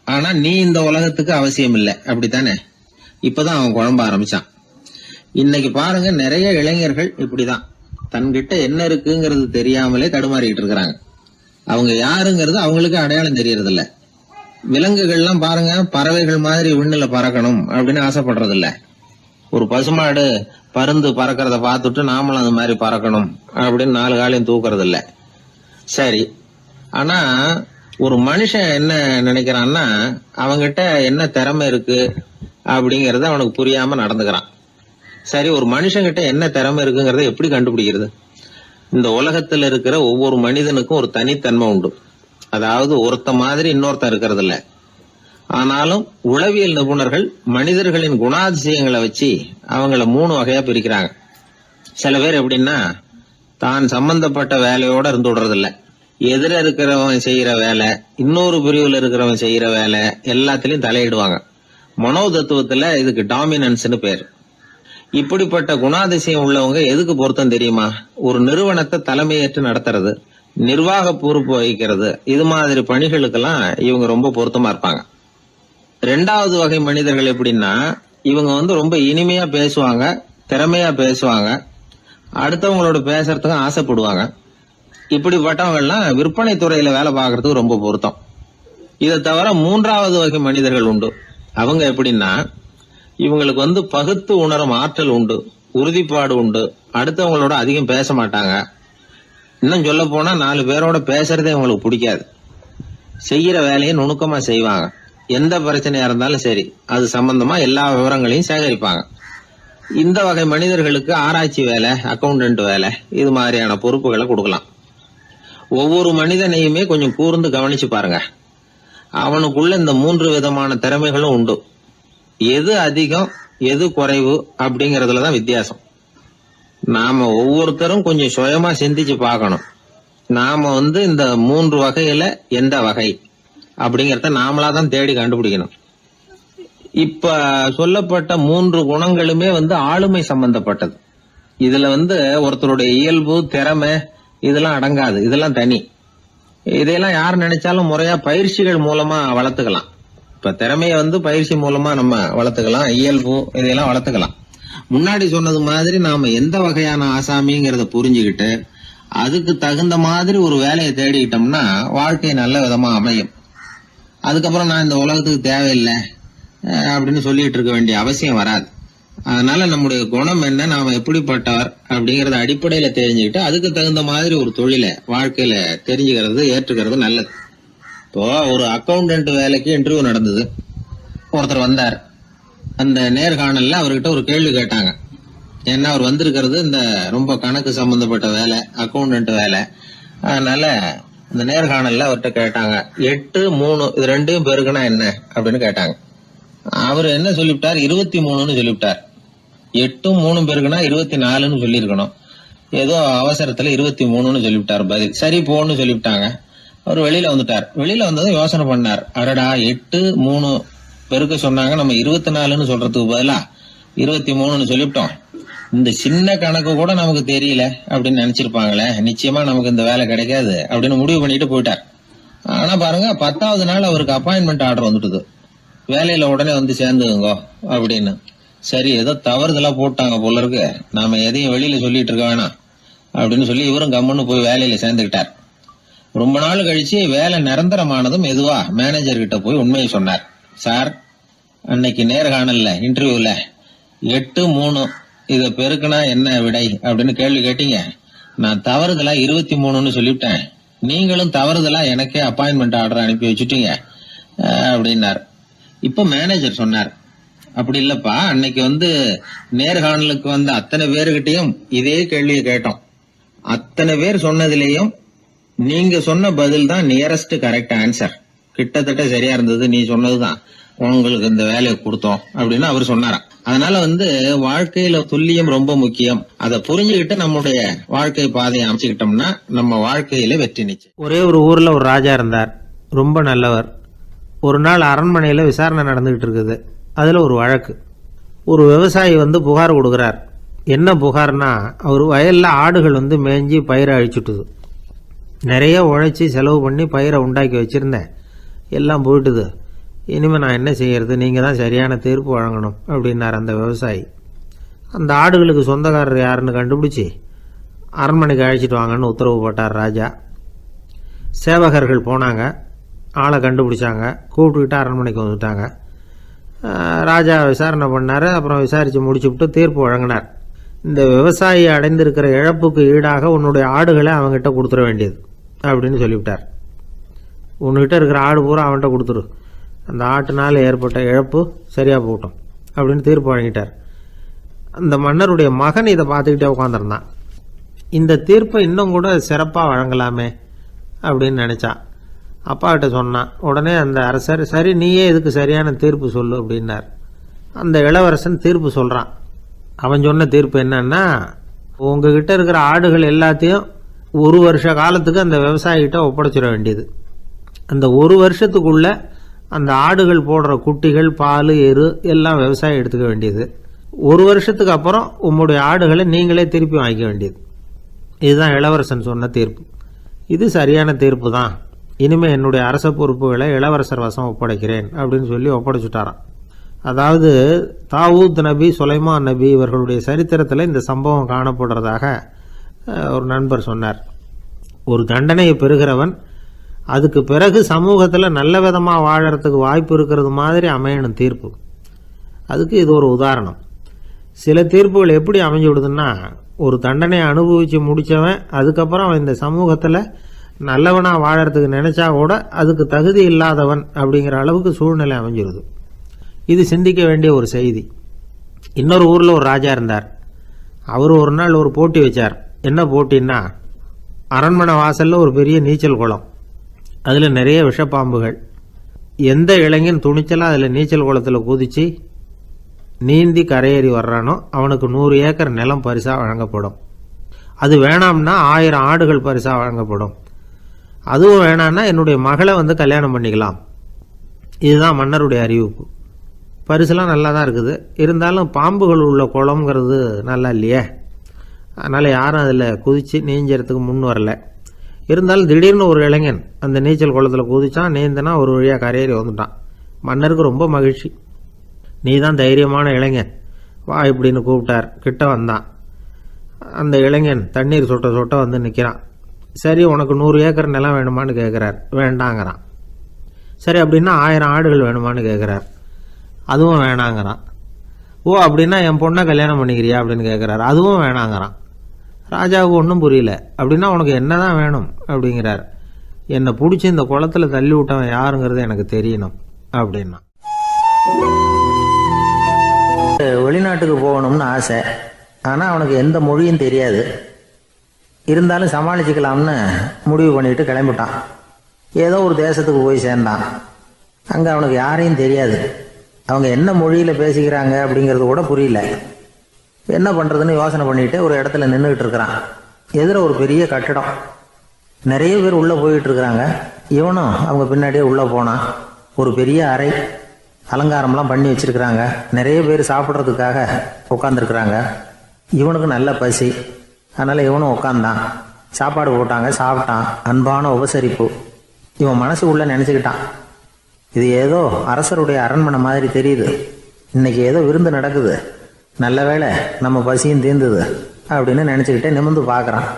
ஆனா நீ இந்த உலகத்துக்கு அவசியம் இல்லை, அப்படித்தானே? இப்பதான் அவன் குழம்ப ஆரம்பிச்சான். இன்னைக்கு பாருங்க, நிறைய இளைஞர்கள் இப்படிதான் தன்கிட்ட என்ன இருக்குங்கிறது தெரியாமலே தடுமாறிட்டு இருக்கிறாங்க. அவங்க யாருங்கிறது அவங்களுக்கு அடையாளம் தெரியறது இல்ல. விலங்குகள்லாம் பாருங்க, பறவைகள் மாதிரி விண்ணுல பறக்கணும் அப்படின்னு ஆசைப்படுறது இல்ல. ஒரு பசுமாடு பருந்து பறக்கிறத பார்த்துட்டு நாமளும் அது மாதிரி பறக்கணும் அப்படின்னு 4 காலையும் தூக்குறது இல்ல. சரி, ஆனா ஒரு மனுஷன் என்ன நினைக்கிறான்னா, அவங்கிட்ட என்ன திறமை இருக்கு அப்படிங்கறத அவனுக்கு புரியாம நடந்துக்கிறான். சரி, ஒரு மனுஷங்கிட்ட என்ன திறமை இருக்குங்கிறத எப்படி கண்டுபிடிக்கிறது? இந்த உலகத்துல இருக்கிற ஒவ்வொரு மனிதனுக்கும் ஒரு தனித்தன்மை உண்டு. அதாவது ஒருத்த மாதிரி இன்னொருத்த இருக்கிறது இல்ல. ஆனாலும் உளவியல் நிபுணர்கள் மனிதர்களின் குணாதிசயங்களை வச்சு அவங்கள 3 வகையா பிரிக்கிறாங்க. சில பேர் எப்படின்னா, தான் சம்பந்தப்பட்ட வேலையோட இருந்து விடுறது இல்ல. எதிர இருக்கிறவன் செய்யற வேலை, இன்னொரு பிரிவுல இருக்கிறவன் செய்யற வேலை எல்லாத்திலையும் தலையிடுவாங்க. மனோ தத்துவத்துல இதுக்கு டாமினன்ஸ்னு பேர். இப்படிப்பட்ட குணாதிசயம் உள்ளவங்க எதுக்கு பொருத்தம் தெரியுமா? ஒரு நிறுவனத்தை தலைமையேற்று நடத்துறது, நிர்வாக பொறுப்பு வகிக்கிறது, இது மாதிரி பணிகளுக்கெல்லாம் இவங்க ரொம்ப பொருத்தமா இருப்பாங்க. 2வது வகை மனிதர்கள் எப்படின்னா, இவங்க ரொம்ப இனிமையா பேசுவாங்க, திறமையா பேசுவாங்க, அடுத்தவங்களோட பேசுறதுக்கு ஆசைப்படுவாங்க. இப்படிப்பட்டவங்க எல்லாம் விற்பனை துறையில வேலை பார்க்கறதுக்கு ரொம்ப பொருத்தம். இதை தவிர 3வது வகை மனிதர்கள் உண்டு. அவங்க எப்படின்னா, இவங்களுக்கு பகுத்து உணரும் ஆற்றல் உண்டு, உறுதிப்பாடு உண்டு, அடுத்தவங்களோட அதிகம் பேச மாட்டாங்க. இன்னும் சொல்ல போனா 4 பேரோட பேசுறதே இவங்களுக்கு பிடிக்காது. செய்யற வேலையை நுணுக்கமா செய்வாங்க. எந்த பிரச்சனையா இருந்தாலும் சரி, அது சம்பந்தமா எல்லா விவரங்களையும் சேகரிப்பாங்க. இந்த வகை மனிதர்களுக்கு ஆராய்ச்சி வேலை, அக்கௌண்டன்ட் வேலை, இது மாதிரியான பொறுப்புகளை கொடுக்கலாம். ஒவ்வொரு மனிதனையுமே கொஞ்சம் கூர்ந்து கவனிச்சு பாருங்க. அவனுக்குள்ள இந்த 3 விதமான திறமைகளும் உண்டு. எது அதிகம் எது குறைவு அப்படிங்கறதுலதான் வித்தியாசம். நாம ஒவ்வொருத்தரும் கொஞ்சம் சுயமா சிந்திச்சு பார்க்கணும். நாம இந்த 3 வகையில எந்த வகை அப்படிங்கறத நாமளாதான் தேடி கண்டுபிடிக்கணும். இப்ப சொல்லப்பட்ட 3 குணங்களுமே ஆளுமை சம்பந்தப்பட்டது. இதுல ஒருத்தருடைய இயல்பு, திறமை இதெல்லாம் அடங்காது. இதெல்லாம் தனி. இதையெல்லாம் யார் நினைச்சாலும் முறையா பயிற்சிகள் மூலமா வளர்த்துக்கலாம். இப்ப திறமைய பயிற்சி மூலமா நம்ம வளர்த்துக்கலாம், இயல்பு இதையெல்லாம் வளர்த்துக்கலாம். முன்னாடி சொன்னது மாதிரி நாம எந்த வகையான ஆசாமிங்கிறத புரிஞ்சுக்கிட்டு அதுக்கு தகுந்த மாதிரி ஒரு வேலையை தேடிக்கிட்டோம்னா வாழ்க்கை நல்ல விதமா அமையும். அதுக்கப்புறம் நான் இந்த உலகத்துக்கு தேவையில்லை அப்படின்னு சொல்லிட்டு இருக்க வேண்டிய அவசியம் வராது. அதனால நம்முடைய குணம் என்ன, நாம எப்படிப்பட்டவர் அப்படிங்கறத அடிப்படையில தெரிஞ்சுக்கிட்டு அதுக்கு தகுந்த மாதிரி ஒரு தொழிலை வாழ்க்கையில தெரிஞ்சுக்கிறது, ஏற்றுக்கிறது நல்லது. இப்போ ஒரு அக்கௌண்டன்ட் வேலைக்கு இன்டர்வியூ நடந்தது. ஒருத்தர் வந்தார். அந்த நேர்காணல்ல அவர்கிட்ட ஒரு கேள்வி கேட்டாங்க. ஏன்னா அவர் வந்திருக்கிறது இந்த ரொம்ப கணக்கு சம்பந்தப்பட்ட வேலை, அக்கௌண்டன்ட் வேலை. அதனால இந்த நேர்காணல்ல அவர்கிட்ட கேட்டாங்க, 8, 3 இது 2 பெருக்குனா என்ன அப்படின்னு கேட்டாங்க. அவர் என்ன சொல்லிவிட்டார், 23ன்னு சொல்லிவிட்டார். 8 3 பெருக்குனா 24ன்னு சொல்லியிருக்கணும். ஏதோ அவசரத்துல 23ன்னு சொல்லிவிட்டார் பதில். சரி போன்னு சொல்லிவிட்டாங்க. அவர் வெளியில வந்துட்டார். வெளியில வந்ததும் யோசனை பண்ணார். அடடா, 8 3 பெருக்க சொன்னாங்க, நம்ம 24ன்னு சொல்றதுக்கு பதிலா 23ன்னு சொல்லிவிட்டோம். இந்த சின்ன கணக்கு கூட நமக்கு தெரியல அப்படின்னு நினைச்சிருப்பாங்களே, நிச்சயமா நமக்கு இந்த வேலை கிடைக்காது அப்படின்னு முடிவு பண்ணிட்டு போயிட்டார். ஆனா பாருங்க, 10வது நாள் அவருக்கு அப்பாயின்மெண்ட் ஆர்டர் வந்துட்டுது. வேலையில உடனே வந்து சேர்ந்துங்க அப்படின்னு. சரி, ஏதோ தவறுதலா போட்டாங்க போல இருக்கு, நாம எதையும் வெளியில சொல்லிட்டு இருக்க வேணாம் அப்படின்னு சொல்லி இவரும் கம்முன்னு போய் வேலையில சேர்ந்துக்கிட்டார். ரொம்ப நாள் கழிச்சு வேலை நிரந்தரமானதும் மெதுவா மேனேஜர் கிட்ட போய் உண்மையை சொன்னார். சார், அன்னைக்கு நேர்காணல்ல இன்டர்வியூல 8 3 இத பெருக்குனா என்ன விடை அப்படின்னு கேள்வி கேட்டீங்க. நான் தவறுதலா 23ன்னு சொல்லிவிட்டேன். நீங்களும் தவறுதலா எனக்கே அப்பாயின்மெண்ட் ஆர்டர் அனுப்பி வச்சுட்டீங்க அப்படின்னார். இப்ப மேனேஜர் சொன்னார், அப்படி இல்லப்பா, அன்னைக்கு வந்து நேர்காணலுக்கு வந்த அத்தனை பேருகிட்டையும் இதே கேள்வியை கேட்டோம். அத்தனை பேர் சொன்னதிலேயும் நீங்க சொன்ன பதில் தான் நியரஸ்ட் கரெக்ட் ஆன்சர். கிட்டத்தட்ட சரியா இருந்தது, நீ சொன்னதுதான், உங்களுக்கு இந்த வேலையை கொடுத்தோம் அப்படின்னு அவர் சொன்னாராம். அதனால வந்து வாழ்க்கையில துல்லியம் ரொம்ப முக்கியம். அதை புரிஞ்சுக்கிட்டு நம்முடைய வாழ்க்கை பாதையை அமைச்சுக்கிட்டோம்னா நம்ம வாழ்க்கையில வெற்றி நிச்சயம். ஒரே ஒரு ஊரில் ஒரு ராஜா இருந்தார், ரொம்ப நல்லவர். ஒரு நாள் அரண்மனையில் விசாரணை நடந்துகிட்டு இருக்குது. அதில் ஒரு வழக்கு. ஒரு விவசாயி வந்து புகார் கொடுக்குறார். என்ன புகார்னா, அவர் வயலில் ஆடுகள் வந்து மேய்ஞ்சி பயிரை அழிச்சுட்டுது. நிறைய உழைச்சி செலவு பண்ணி பயிரை உண்டாக்கி வச்சுருந்தேன், எல்லாம் போயிட்டுது. இனிமேல் நான் என்ன செய்யறது, நீங்கள் தான் சரியான தீர்ப்பு வழங்கணும் அப்படின்னார் அந்த விவசாயி. அந்த ஆடுகளுக்கு சொந்தக்காரர் யாருன்னு கண்டுபிடிச்சி அரண்மனைக்கு அழைச்சிட்டு வாங்கன்னு உத்தரவு போட்டார் ராஜா. சேவகர்கள் போனாங்க, ஆளை கண்டுபிடிச்சாங்க, கூப்பிட்டுக்கிட்டு அரண்மனைக்கு வந்துட்டாங்க. ராஜா விசாரணை பண்ணார். அப்புறம் விசாரித்து முடிச்சுவிட்டு தீர்ப்பு வழங்கினார். இந்த விவசாயி அடைந்திருக்கிற இழப்புக்கு ஈடாக உன்னுடைய ஆடுகளை அவங்ககிட்ட கொடுத்துட வேண்டியது அப்படின்னு சொல்லிவிட்டார். உன்கிட்ட இருக்கிற ஆடு பூரா அவன்கிட்ட கொடுத்துரு, அந்த ஆட்டுனால் ஏற்பட்ட இழப்பு சரியாக போகட்டும் அப்படின்னு தீர்ப்பு வழங்கிட்டார். அந்த மன்னருடைய மகன் இதை பார்த்துக்கிட்டே உட்காந்துருந்தான். இந்த தீர்ப்பை இன்னும் கூட சிறப்பாக வழங்கலாமே அப்படின்னு நினச்சான். அப்பாக்கிட்ட சொன்னான். உடனே அந்த அரசர், சரி நீயே இதுக்கு சரியான தீர்ப்பு சொல்லு அப்படின்னார். அந்த இளவரசன் தீர்ப்பு சொல்கிறான். அவன் சொன்ன தீர்ப்பு என்னன்னா, உங்ககிட்ட இருக்கிற ஆடுகள் எல்லாத்தையும் 1 வருஷ காலத்துக்கு அந்த விவசாயிகிட்ட ஒப்படைச்சிட வேண்டியது. அந்த 1 வருஷத்துக்குள்ள அந்த ஆடுகள் போடுற குட்டிகள், பால், எரு எல்லாம் விவசாயி எடுத்துக்க வேண்டியது. 1 வருஷத்துக்கு அப்புறம் உங்களுடைய ஆடுகளை நீங்களே திருப்பி வாங்கிக்க வேண்டியது. இதுதான் இளவரசன் சொன்ன தீர்ப்பு. இது சரியான தீர்ப்பு தான். இனிமேல் என்னுடைய அரச பொறுப்புகளை இளவரசர் வசம் ஒப்படைக்கிறேன் அப்படின்னு சொல்லி ஒப்படைச்சுட்டாராம். அதாவது தாவூத் நபி, சுலைமான் நபி இவர்களுடைய சரித்திரத்தில் இந்த சம்பவம் காணப்படுறதாக ஒரு நண்பர் சொன்னார். ஒரு தண்டனையை பெறுகிறவன் அதுக்கு பிறகு சமூகத்தில் நல்ல விதமாக வாழறதுக்கு வாய்ப்பு இருக்கிறது மாதிரி அமையணும் தீர்ப்பு. அதுக்கு இது ஒரு உதாரணம். சில தீர்ப்புகள் எப்படி அமைஞ்சு விடுதுன்னா, ஒரு தண்டனையை அனுபவித்து முடித்தவன் அதுக்கப்புறம் அவன் இந்த சமூகத்தில் நல்லவனாக வாழறதுக்கு நினச்சா கூட அதுக்கு தகுதி இல்லாதவன் அப்படிங்கிற அளவுக்கு சூழ்நிலை அமைஞ்சிருது. இது சிந்திக்க வேண்டிய ஒரு செய்தி. இன்னொரு ஊரில் ஒரு ராஜா இருந்தார். அவர் ஒரு நாள் ஒரு போட்டி வச்சார். என்ன போட்டின்னா, அரண்மனை வாசலில் ஒரு பெரிய நீச்சல் குளம், அதில் நிறைய விஷப்பாம்புகள். எந்த இளைஞன் துணிச்சலாக அதில் நீச்சல் குளத்தில் குதித்து நீந்தி கரையேறி வர்றானோ அவனுக்கு 100 ஏக்கர் நிலம் பரிசாக வழங்கப்படும். அது வேணாம்னா 1000 ஆடுகள் பரிசாக வழங்கப்படும். அதுவும் வேணான்னா என்னுடைய மகளை வந்து கல்யாணம் பண்ணிக்கலாம். இதுதான் மன்னருடைய அறிவிப்பு. பரிசுலாம் நல்லா தான் இருக்குது, இருந்தாலும் பாம்புகள் உள்ள குளம்ங்கிறது நல்லா இல்லையே. அதனால் யாரும் அதில் குதித்து நீஞ்சறதுக்கு முன் வரல. இருந்தாலும் திடீர்னு ஒரு இளைஞன் அந்த நீச்சல் குளத்தில் குதிச்சான். நீந்தினா ஒரு வழியாக கரையேறி வந்துட்டான். மன்னருக்கு ரொம்ப மகிழ்ச்சி. நீ தான் தைரியமான இளைஞன், வா இப்படின்னு கூப்பிட்டார். கிட்ட வந்தான். அந்த இளைஞன் தண்ணீர் சொட்ட சொட்ட வந்து நிற்கிறான். சரி, உனக்கு 100 ஏக்கர் நிலம் வேணுமான்னு கேட்குறார். வேண்டாங்கிறான். சரி, அப்படின்னா 1000 ஆடுகள் வேணுமான்னு கேட்குறார். அதுவும் வேணாங்கிறான். ஓ, அப்படின்னா என் பொண்ணை கல்யாணம் பண்ணிக்கிறியா அப்படின்னு கேட்குறாரு. அதுவும் வேணாங்கிறான். ராஜாவுக்கு ஒன்றும் புரியல. அப்படின்னா உனக்கு என்ன தான் வேணும் அப்படிங்கிறார். என்னை பிடிச்சி இந்த குளத்தில் தள்ளி விட்டவன் யாருங்கிறது எனக்கு தெரியணும் அப்படின்னா. வெளிநாட்டுக்கு போகணும்னு ஆசை, ஆனால் அவனுக்கு எந்த மொழியும் தெரியாது. இருந்தாலும் சமாளிச்சுக்கலாம்னு முடிவு பண்ணிட்டு கிளம்பிட்டான். ஏதோ ஒரு தேசத்துக்கு போய் சேர்ந்தான். அங்கே அவனுக்கு யாரையும் தெரியாது. அவங்க என்ன மொழியில் பேசிக்கிறாங்க அப்படிங்கிறது கூட புரியல. என்ன பண்ணுறதுன்னு யோசனை பண்ணிட்டு ஒரு இடத்துல நின்றுக்கிட்டு இருக்கிறான். எதிர ஒரு பெரிய கட்டடம். நிறைய பேர் உள்ளே போயிட்டு இருக்கிறாங்க. இவனும் அவங்க பின்னாடியே உள்ளே போனான். ஒரு பெரிய அறை, அலங்காரம்லாம் பண்ணி வச்சிருக்கிறாங்க. நிறைய பேர் சாப்பிட்றதுக்காக உட்காந்துருக்குறாங்க. இவனுக்கு நல்ல பசி, அதனால் இவனும் உட்காந்தான். சாப்பாடு போட்டாங்க, சாப்பிட்டான். அன்பான உபசரிப்பு. இவன் மனசு உள்ள நினச்சிக்கிட்டான், இது ஏதோ அரசருடைய அரண்மனை மாதிரி தெரியுது, இன்னைக்கு ஏதோ விருந்து நடக்குது, நல்ல வேளை நம்ம பசியும் தீர்ந்தது அப்படின்னு நினச்சிக்கிட்டே நிமிர்ந்து பார்க்குறான்.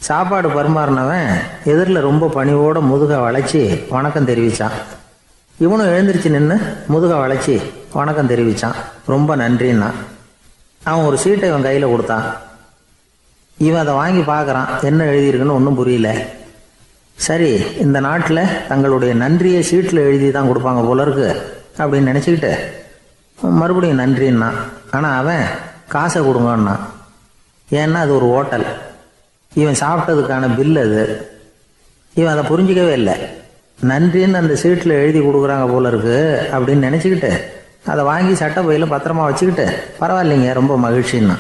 சாப்பாடு பரிமாறினவன் எதிரில் ரொம்ப பணிவோட முதுக வளைச்சி வணக்கம் தெரிவித்தான். இவனும் எழுந்திரிச்சு நின்று முதுக வளைச்சி வணக்கம் தெரிவித்தான். ரொம்ப நன்றின்னா. அவன் ஒரு சீட்டை இவன் கையில் கொடுத்தான். இவன் அதை வாங்கி பார்க்குறான். என்ன எழுதியிருக்குன்னு ஒன்றும் புரியல. சரி, இந்த நாட்டில் தங்களுடைய நன்றியை சீட்டில் எழுதி தான் கொடுப்பாங்க போல இருக்கு அப்படின்னு நினச்சிக்கிட்டு மறுபடியும் நன்றின்னா. ஆனால் அவன் காசை கொடுங்கன்னா. ஏன்னா அது ஒரு ஹோட்டல், இவன் சாப்பிட்டதுக்கான பில் அது. இவன் அதை புரிஞ்சிக்கவே இல்லை. நன்றின்னு அந்த சீட்டில் எழுதி கொடுக்குறாங்க போல இருக்கு அப்படின்னு நினச்சிக்கிட்டு அதை வாங்கி சட்டை பையில் பத்திரமா வச்சுக்கிட்டு பரவாயில்லைங்க ரொம்ப மகிழ்ச்சின்னா.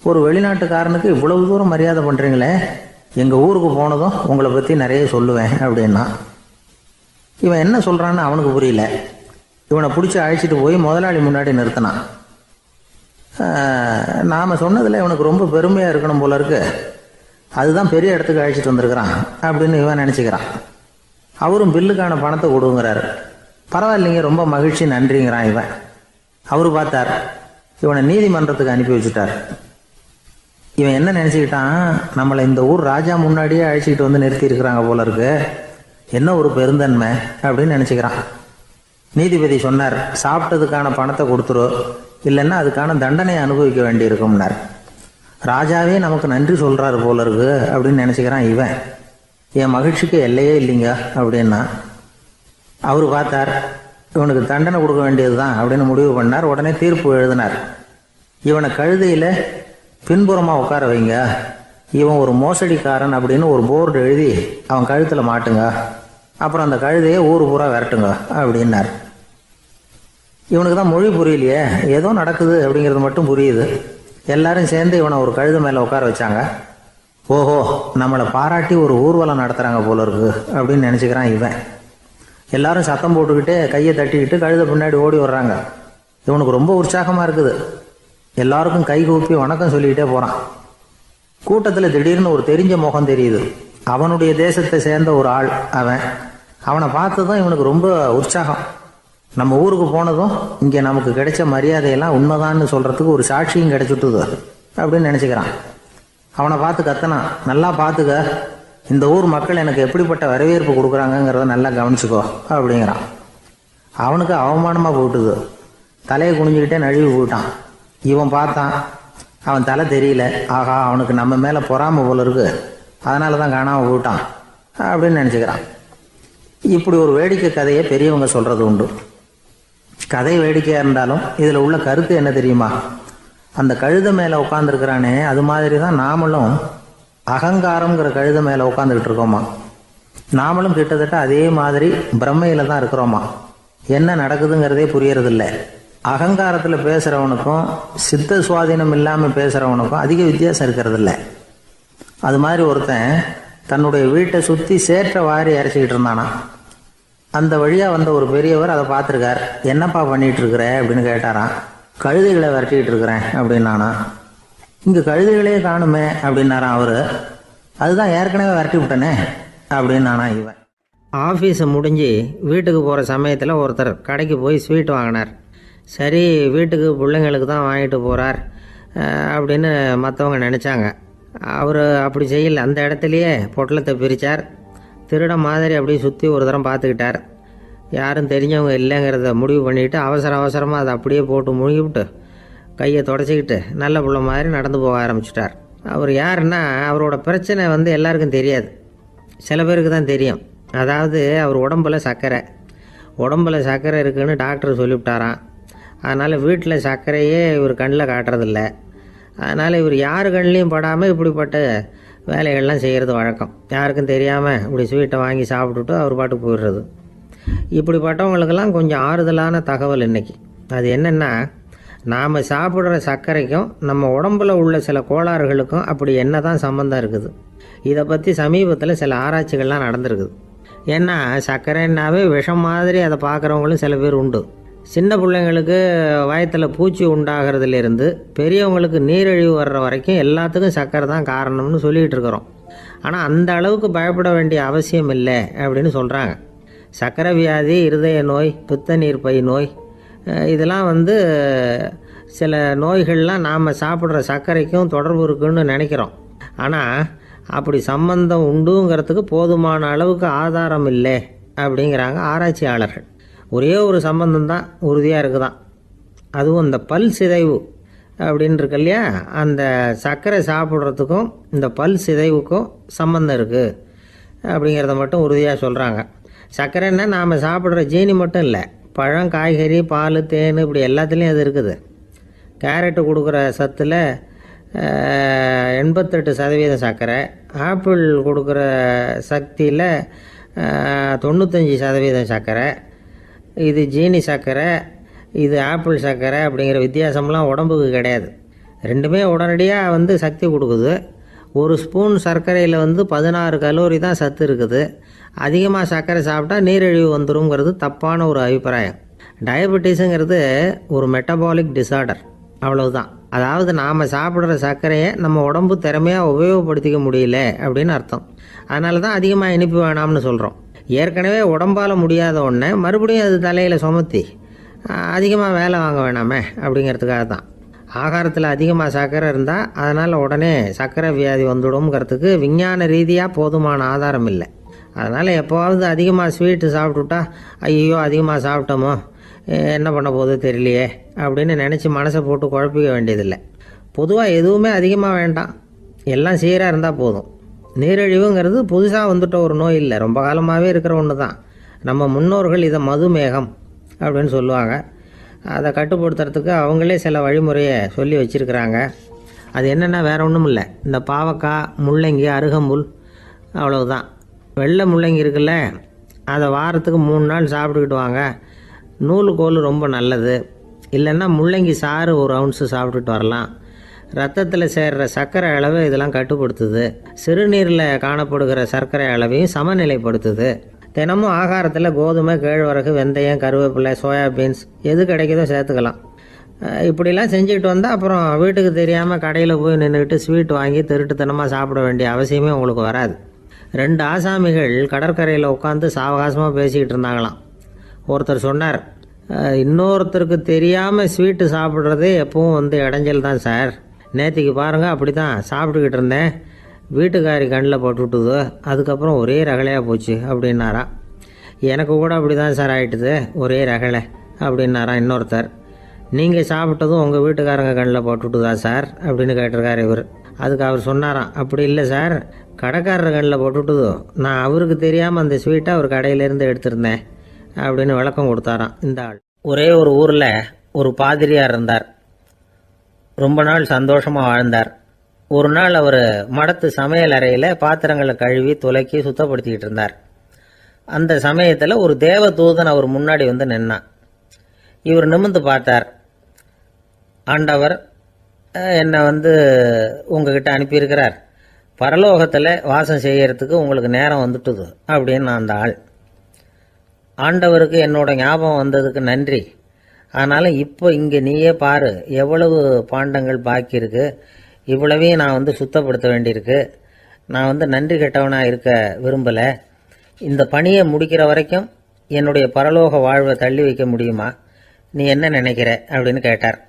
ஒரு வெளிநாட்டுக்காரனுக்கு இவ்வளவு தூரம் மரியாதை பண்ணுறீங்களே, எங்கள் ஊருக்கு போனதும் உங்களை பற்றி நிறைய சொல்லுவேன் அப்படின்னா. இவன் என்ன சொல்கிறான்னு அவனுக்கு புரியல. இவனை பிடிச்சி அழைச்சிட்டு போய் முதலாளி முன்னாடி நிறுத்தினான். நாம் சொன்னதில் இவனுக்கு ரொம்ப பெருமையாக இருக்கணும் போல இருக்கு, அதுதான் பெரிய இடத்துக்கு அழைச்சிட்டு வந்திருக்கிறான் அப்படின்னு இவன் நினச்சிக்கிறான். அவரும் பில்லுக்கான பணத்தை கொடுங்கிறாரு. பரவாயில்லைங்க ரொம்ப மகிழ்ச்சி நன்றிங்கிறான் இவன். அவரு பார்த்தார், இவனை நீதிமன்றத்துக்கு அனுப்பி வச்சுட்டார். இவன் என்ன நினச்சிக்கிட்டான், நம்மளை இந்த ஊர் ராஜா முன்னாடியே அழைச்சிக்கிட்டு வந்து நிறுத்தி இருக்கிறாங்க போல இருக்கு, என்ன ஒரு பெருந்தன்மை அப்படின்னு நினச்சிக்கிறான். நீதிபதி சொன்னார், சாப்பிட்டதுக்கான பணத்தை கொடுத்துரு, இல்லைன்னா அதுக்கான தண்டனை அனுபவிக்க வேண்டி இருக்கும்னார். ராஜாவே நமக்கு நன்றி சொல்கிறாரு போல இருக்கு அப்படின்னு நினச்சிக்கிறான் இவன். என் மகிழ்ச்சிக்கு எல்லையே இல்லைங்க அப்படின்னா. அவர் பார்த்தார், இவனுக்கு தண்டனை கொடுக்க வேண்டியது தான் அப்படின்னு முடிவு பண்ணார். உடனே தீர்ப்பு எழுதினார். இவனை கழுதையில் பின்புறமாக உட்கார வைங்க, இவன் ஒரு மோசடிக்காரன் அப்படின்னு ஒரு போர்டு எழுதி அவன் கழுத்தில் மாட்டுங்க, அப்புறம் அந்த கழுதையை ஊர் பூரா விரட்டுங்க அப்படின்னார். இவனுக்கு தான் மொழி புரியலையே, ஏதோ நடக்குது அப்படிங்கிறது மட்டும் புரியுது. எல்லாரும் சேர்ந்து இவனை ஒரு கழுதை மேலே உட்கார வச்சாங்க. ஓஹோ, நம்மளை பாராட்டி ஒரு ஊர்வலம் நடத்துகிறாங்க போல இருக்கு அப்படின்னு நினச்சிக்கிறான் இவன். எல்லாரும் சத்தம் போட்டுக்கிட்டே கையை தட்டிக்கிட்டு கழுதை பின்னாடி ஓடி வர்றாங்க. இவனுக்கு ரொம்ப உற்சாகமாக இருக்குது. எல்லாருக்கும் கை கூப்பி வணக்கம் சொல்லிக்கிட்டே போகிறான். கூட்டத்தில் திடீர்னு ஒரு தெரிஞ்ச முகம் தெரியுது. அவனுடைய தேசத்தை சேர்ந்த ஒரு ஆள் அவன். அவனை பார்த்ததும் இவனுக்கு ரொம்ப உற்சாகம். நம்ம ஊருக்கு போனதும் இங்கே நமக்கு கிடைச்ச மரியாதையெல்லாம் உண்மைதான்னு சொல்கிறதுக்கு ஒரு சாட்சியும் கிடைச்சிட்டுது அப்படின்னு நினச்சிக்கிறான். அவனை பார்த்து கத்தனான், நல்லா பார்த்துக்க, இந்த ஊர் மக்கள் எனக்கு எப்படிப்பட்ட வரவேற்பு கொடுக்குறாங்கங்கிறத நல்லா கவனிச்சுக்கோ அப்படிங்கிறான். அவனுக்கு அவமானமாக போட்டுது. தலையை குனிஞ்சிக்கிட்டே நழுவி போயிட்டான். இவன் பார்த்தான், அவன் தலை தெரியல. ஆகா, அவனுக்கு நம்ம மேலே பொறாமை போல இருக்கு, அதனால தான் காணாமல் போயிட்டான் அப்படின்னு நினச்சிக்கிறான். இப்படி ஒரு வேடிக்கை கதையை பெரியவங்க சொல்கிறது உண்டு. கதை வேடிக்கையாக இருந்தாலும் இதில் உள்ள கருத்து என்ன தெரியுமா? அந்த கழுதை மேலே உட்காந்துருக்கிறானே, அது மாதிரி தான் நாமளும் அகங்காரங்கிற கழுதை மேலே உட்காந்துக்கிட்டு இருக்கோமா. நாமளும் கிட்டத்தட்ட அதே மாதிரி பிரம்மையில் தான் இருக்கிறோமா. என்ன நடக்குதுங்கிறதே புரியறதில்லை. அகங்காரத்தில் பேசுகிறவனுக்கும் சித்த சுவாதீனம் இல்லாமல் பேசுகிறவனுக்கும் அதிக வித்தியாசம் இருக்கிறதில்ல. அது மாதிரி ஒருத்தன் தன்னுடைய வீட்டை சுற்றி சேற்றை வாரி அரைச்சிக்கிட்டு இருந்தானா. அந்த வழியாக வந்த ஒரு பெரியவர் அதை பார்த்துருக்கார். என்னப்பா பண்ணிகிட்டு இருக்கிற அப்படின்னு கேட்டாராம். கழுதைகளை விரட்டிக்கிட்டு இருக்கிறேன் அப்படின்னானா. இங்கே கழுதைகளே காணுமே அப்படின்னாரான் அவர். அதுதான் ஏற்கனவே விரட்டி விட்டனே அப்படின்னானா இவன். ஆஃபீஸை முடிஞ்சு வீட்டுக்கு போகிற சமயத்தில் ஒருத்தர் கடைக்கு போய் ஸ்வீட் வாங்கினார். சரி, வீட்டுக்கு பிள்ளைங்களுக்கு தான் வாங்கிட்டு போகிறார் அப்படின்னு மற்றவங்க நினச்சாங்க. அவர் அப்படி செய்யலை. அந்த இடத்துலையே பொட்டலத்தை பிரித்தார். திருட மாதிரி அப்படியே சுற்றி ஒரு தரம் பார்த்துக்கிட்டார். யாரும் தெரிஞ்சவங்க இல்லைங்கிறத முடிவு பண்ணிவிட்டு அவசரமாக அதை அப்படியே போட்டு முழுகிவிட்டு கையை தொடச்சிக்கிட்டு நல்ல பிள்ளை மாதிரி நடந்து போக ஆரம்பிச்சிட்டார். அவர் யாருன்னா, அவரோட பிரச்சனை எல்லாருக்கும் தெரியாது, சில பேருக்கு தான் தெரியும். அதாவது அவர் உடம்பில் சர்க்கரை இருக்குதுன்னு டாக்டர் சொல்லிவிட்டாராம். அதனால் வீட்டில் சர்க்கரையே இவர் கண்ணில் காட்டுறதில்ல. அதனால் இவர் யார் கண்ணிலையும் படாமல் இப்படிப்பட்ட வேலைகள்லாம் செய்கிறது வழக்கம். யாருக்கும் தெரியாமல் இப்படி ஸ்வீட்டை வாங்கி சாப்பிட்டுட்டு அவர் பாட்டுக்கு போயிடுறது. இப்படிப்பட்டவங்களுக்கெல்லாம் கொஞ்சம் ஆறுதலான தகவல் இன்றைக்கி. அது என்னென்னா, நாம் சாப்பிட்ற சர்க்கரைக்கும் நம்ம உடம்பில் உள்ள சில கோளாறுகளுக்கும் அப்படி என்ன தான் சம்மந்தம் இருக்குது. இதை பற்றி சமீபத்தில் சில ஆராய்ச்சிகள்லாம் நடந்திருக்குது. ஏன்னா சர்க்கரைன்னாவே விஷம் மாதிரி அதை பார்க்குறவங்களும் சில பேர் உண்டு. சின்ன பிள்ளைங்களுக்கு வயத்தில் பூச்சி உண்டாகிறதுலேருந்து பெரியவங்களுக்கு நீரிழிவு வர்ற வரைக்கும் எல்லாத்துக்கும் சர்க்கரை தான் காரணம்னு சொல்லிகிட்டு இருக்கிறோம். ஆனால் அந்த அளவுக்கு பயப்பட வேண்டிய அவசியம் இல்லை அப்படின்னு சொல்கிறாங்க. சர்க்கரை வியாதி, இருதய நோய், பித்த நீர்ப்பை நோய், இதெல்லாம் சில நோய்கள்லாம் நாம் சாப்பிட்ற சர்க்கரைக்கும் தொடர்பு இருக்குன்னு நினைக்கிறோம். ஆனால் அப்படி சம்பந்தம் உண்டுங்கிறதுக்கு போதுமான அளவுக்கு ஆதாரம் இல்லை அப்படிங்கிறாங்க ஆராய்ச்சியாளர்கள். ஒரே ஒரு சம்பந்தம் தான் உறுதியாக இருக்குதான். அதுவும் இந்த பல் சிதைவு அப்படின்னு இருக்கு இல்லையா, அந்த சர்க்கரை சாப்பிட்றதுக்கும் இந்த பல் சிதைவுக்கும் சம்பந்தம் இருக்குது அப்படிங்கிறத மட்டும் உறுதியாக சொல்கிறாங்க. சர்க்கரைன்னா நாம் சாப்பிட்ற ஜீனி மட்டும் இல்லை, பழம், காய்கறி, பால், தேன், இப்படி எல்லாத்துலேயும் அது இருக்குது. கேரட்டு கொடுக்குற சத்தில் 88% சர்க்கரை, ஆப்பிள் கொடுக்குற சக்தியில் 95% சர்க்கரை. இது ஜீனி சர்க்கரை, இது ஆப்பிள் சர்க்கரை அப்படிங்கிற வித்தியாசம்லாம் உடம்புக்கு கிடையாது. ரெண்டுமே உடனடியாக சக்தி கொடுக்குது. ஒரு ஸ்பூன் சர்க்கரையில் 16 கலோரி தான் சத்து இருக்குது. அதிகமாக சர்க்கரை சாப்பிட்டா நீரிழிவு வந்துருங்கிறது தப்பான ஒரு அபிப்பிராயம். டயபெட்டிஸுங்கிறது ஒரு மெட்டபாலிக் டிசார்டர், அவ்வளவுதான். அதாவது நாம் சாப்பிட்ற சர்க்கரையை நம்ம உடம்பு திறமையாக உபயோகப்படுத்திக்க முடியல அப்படின்னு அர்த்தம். அதனால தான் அதிகமாக இனிப்பு வேணாம்னு சொல்கிறோம். ஏற்கனவே உடம்பால் முடியாத ஒன்றை மறுபடியும் அது தலையில் சுமத்தி அதிகமாக வேலை வாங்க வேணாமே அப்படிங்கிறதுக்காக தான். ஆகாரத்தில் அதிகமாக சர்க்கரை இருந்தால் அதனால் உடனே சர்க்கரை வியாதி வந்துடும்ங்கிறதுக்கு விஞ்ஞான ரீதியாக போதுமான ஆதாரம் இல்லை. அதனால் எப்போவாவது அதிகமாக ஸ்வீட்டு சாப்பிட்டுட்டா ஐயோ அதிகமாக சாப்பிட்டோமோ, என்ன பண்ண போகுது தெரியலையே அப்படின்னு நினச்சி மனசை போட்டு குழப்பிக்க வேண்டியதில்லை. பொதுவாக எதுவுமே அதிகமாக வேண்டாம், எல்லாம் சீராக இருந்தால் போதும். நீரிழிவுங்கிறது புதுசாக வந்துட்ட ஒரு நோய் இல்லை, ரொம்ப காலமாகவே இருக்கிற ஒன்று தான். நம்ம முன்னோர்கள் இதை மதுமேகம் அப்படின்னு சொல்லுவாங்க. அதை கட்டுப்படுத்துறதுக்கு அவங்களே சில வழிமுறையை சொல்லி வச்சுருக்கிறாங்க. அது என்னென்னா வேறு ஒன்றும் இல்லை, இந்த பாவக்காய், முள்ளங்கி, அருகம்புல், அவ்வளவுதான். வெள்ளை முள்ளங்கி இருக்குல்ல, அதை வாரத்துக்கு 3 நாள் சாப்பிட்டுக்கிட்டு வாங்க. நூலுக்கோல் ரொம்ப நல்லது. இல்லைன்னா முள்ளங்கி சாறு 1 அவுன்ஸு சாப்பிட்டுட்டு வரலாம். ரத்தத்தில் சேர்கிற சர்க்கரை அளவை இதெல்லாம் கட்டுப்படுத்துது. சிறுநீரில் காணப்படுகிற சர்க்கரை அளவையும் சமநிலைப்படுத்துது. தினமும் ஆகாரத்தில் கோதுமை, கேழ்வரகு, வெந்தயம், கருவேப்பிலை, சோயாபீன்ஸ் எது கிடைக்குதோ சேர்த்துக்கலாம். இப்படிலாம் செஞ்சுக்கிட்டு வந்தால் அப்புறம் வீட்டுக்கு தெரியாமல் கடையில் போய் நின்றுக்கிட்டு ஸ்வீட் வாங்கி திருட்டுத்தனமாக சாப்பிட வேண்டிய அவசியமே உங்களுக்கு வராது. 2 ஆசாமிகள் கடற்கரையில் உட்காந்து சாவகாசமாக பேசிக்கிட்டு இருந்தாங்களாம். ஒருத்தர் சொன்னார், இன்னொருத்தருக்கு தெரியாமல் ஸ்வீட்டு சாப்பிட்றதே எப்பவும் இடைஞ்சல் தான் சார். நேற்றுக்கு பாருங்கள் அப்படி தான் சாப்பிட்டுக்கிட்டு இருந்தேன், வீட்டுக்காரி கண்ணில் போட்டுவிட்டுது, அதுக்கப்புறம் ஒரே ரகலையாக போச்சு அப்படின்னாரா. எனக்கு கூட அப்படி தான் சார் ஆகிட்டுது, ஒரே ரகலை அப்படின்னாரா இன்னொருத்தர். நீங்கள் சாப்பிட்டதும் உங்கள் வீட்டுக்காரங்க கண்ணில் போட்டுவிட்டுதா சார் அப்படின்னு கேட்டிருக்காரு இவர். அதுக்கு அவர் சொன்னாராம், அப்படி இல்லை சார், கடைக்காரர் கண்ணில் போட்டுவிட்டுதோ, நான் அவருக்கு தெரியாமல் அந்த ஸ்வீட்டை அவர் கடையிலேருந்து எடுத்திருந்தேன் அப்படின்னு விளக்கம் கொடுத்தாராம் இந்த ஆள். ஒரே ஒரு ஊரில் ஒரு பாதிரியார் இருந்தார். ரொம்ப நாள் சந்தோஷமாக வாழ்ந்தார். ஒரு நாள் அவர் மடத்து சமையல் அறையில் பாத்திரங்களை கழுவி துலக்கி சுத்தப்படுத்திக்கிட்டு இருந்தார். அந்த சமயத்தில் ஒரு தேவதூதன் அவர் முன்னாடி நின்னான். இவர் நிமிர்ந்து பார்த்தார். ஆண்டவர் என்னை உங்ககிட்ட அனுப்பியிருக்கிறார், பரலோகத்தில் வாசம் செய்யறதுக்கு உங்களுக்கு நேரம் வந்துட்டுது அப்படின்னு அந்த ஆள். ஆண்டவருக்கு என்னோட ஞாபகம் வந்ததுக்கு நன்றி. ஆனாலும் இப்போ இங்கே நீயே பாரு, எவ்வளவு பாண்டங்கள் பாக்கி இருக்கு, இவ்வளவையும் நான் சுத்தப்படுத்த வேண்டியிருக்கு. நான் நன்றி கெட்டவனாக இருக்க விரும்பலை. இந்த பணியை முடிக்கிற வரைக்கும் என்னுடைய பரலோக வாழ்வை தள்ளி வைக்க முடியுமா, நீ என்ன நினைக்கிற அப்படின்னு கேட்டார்.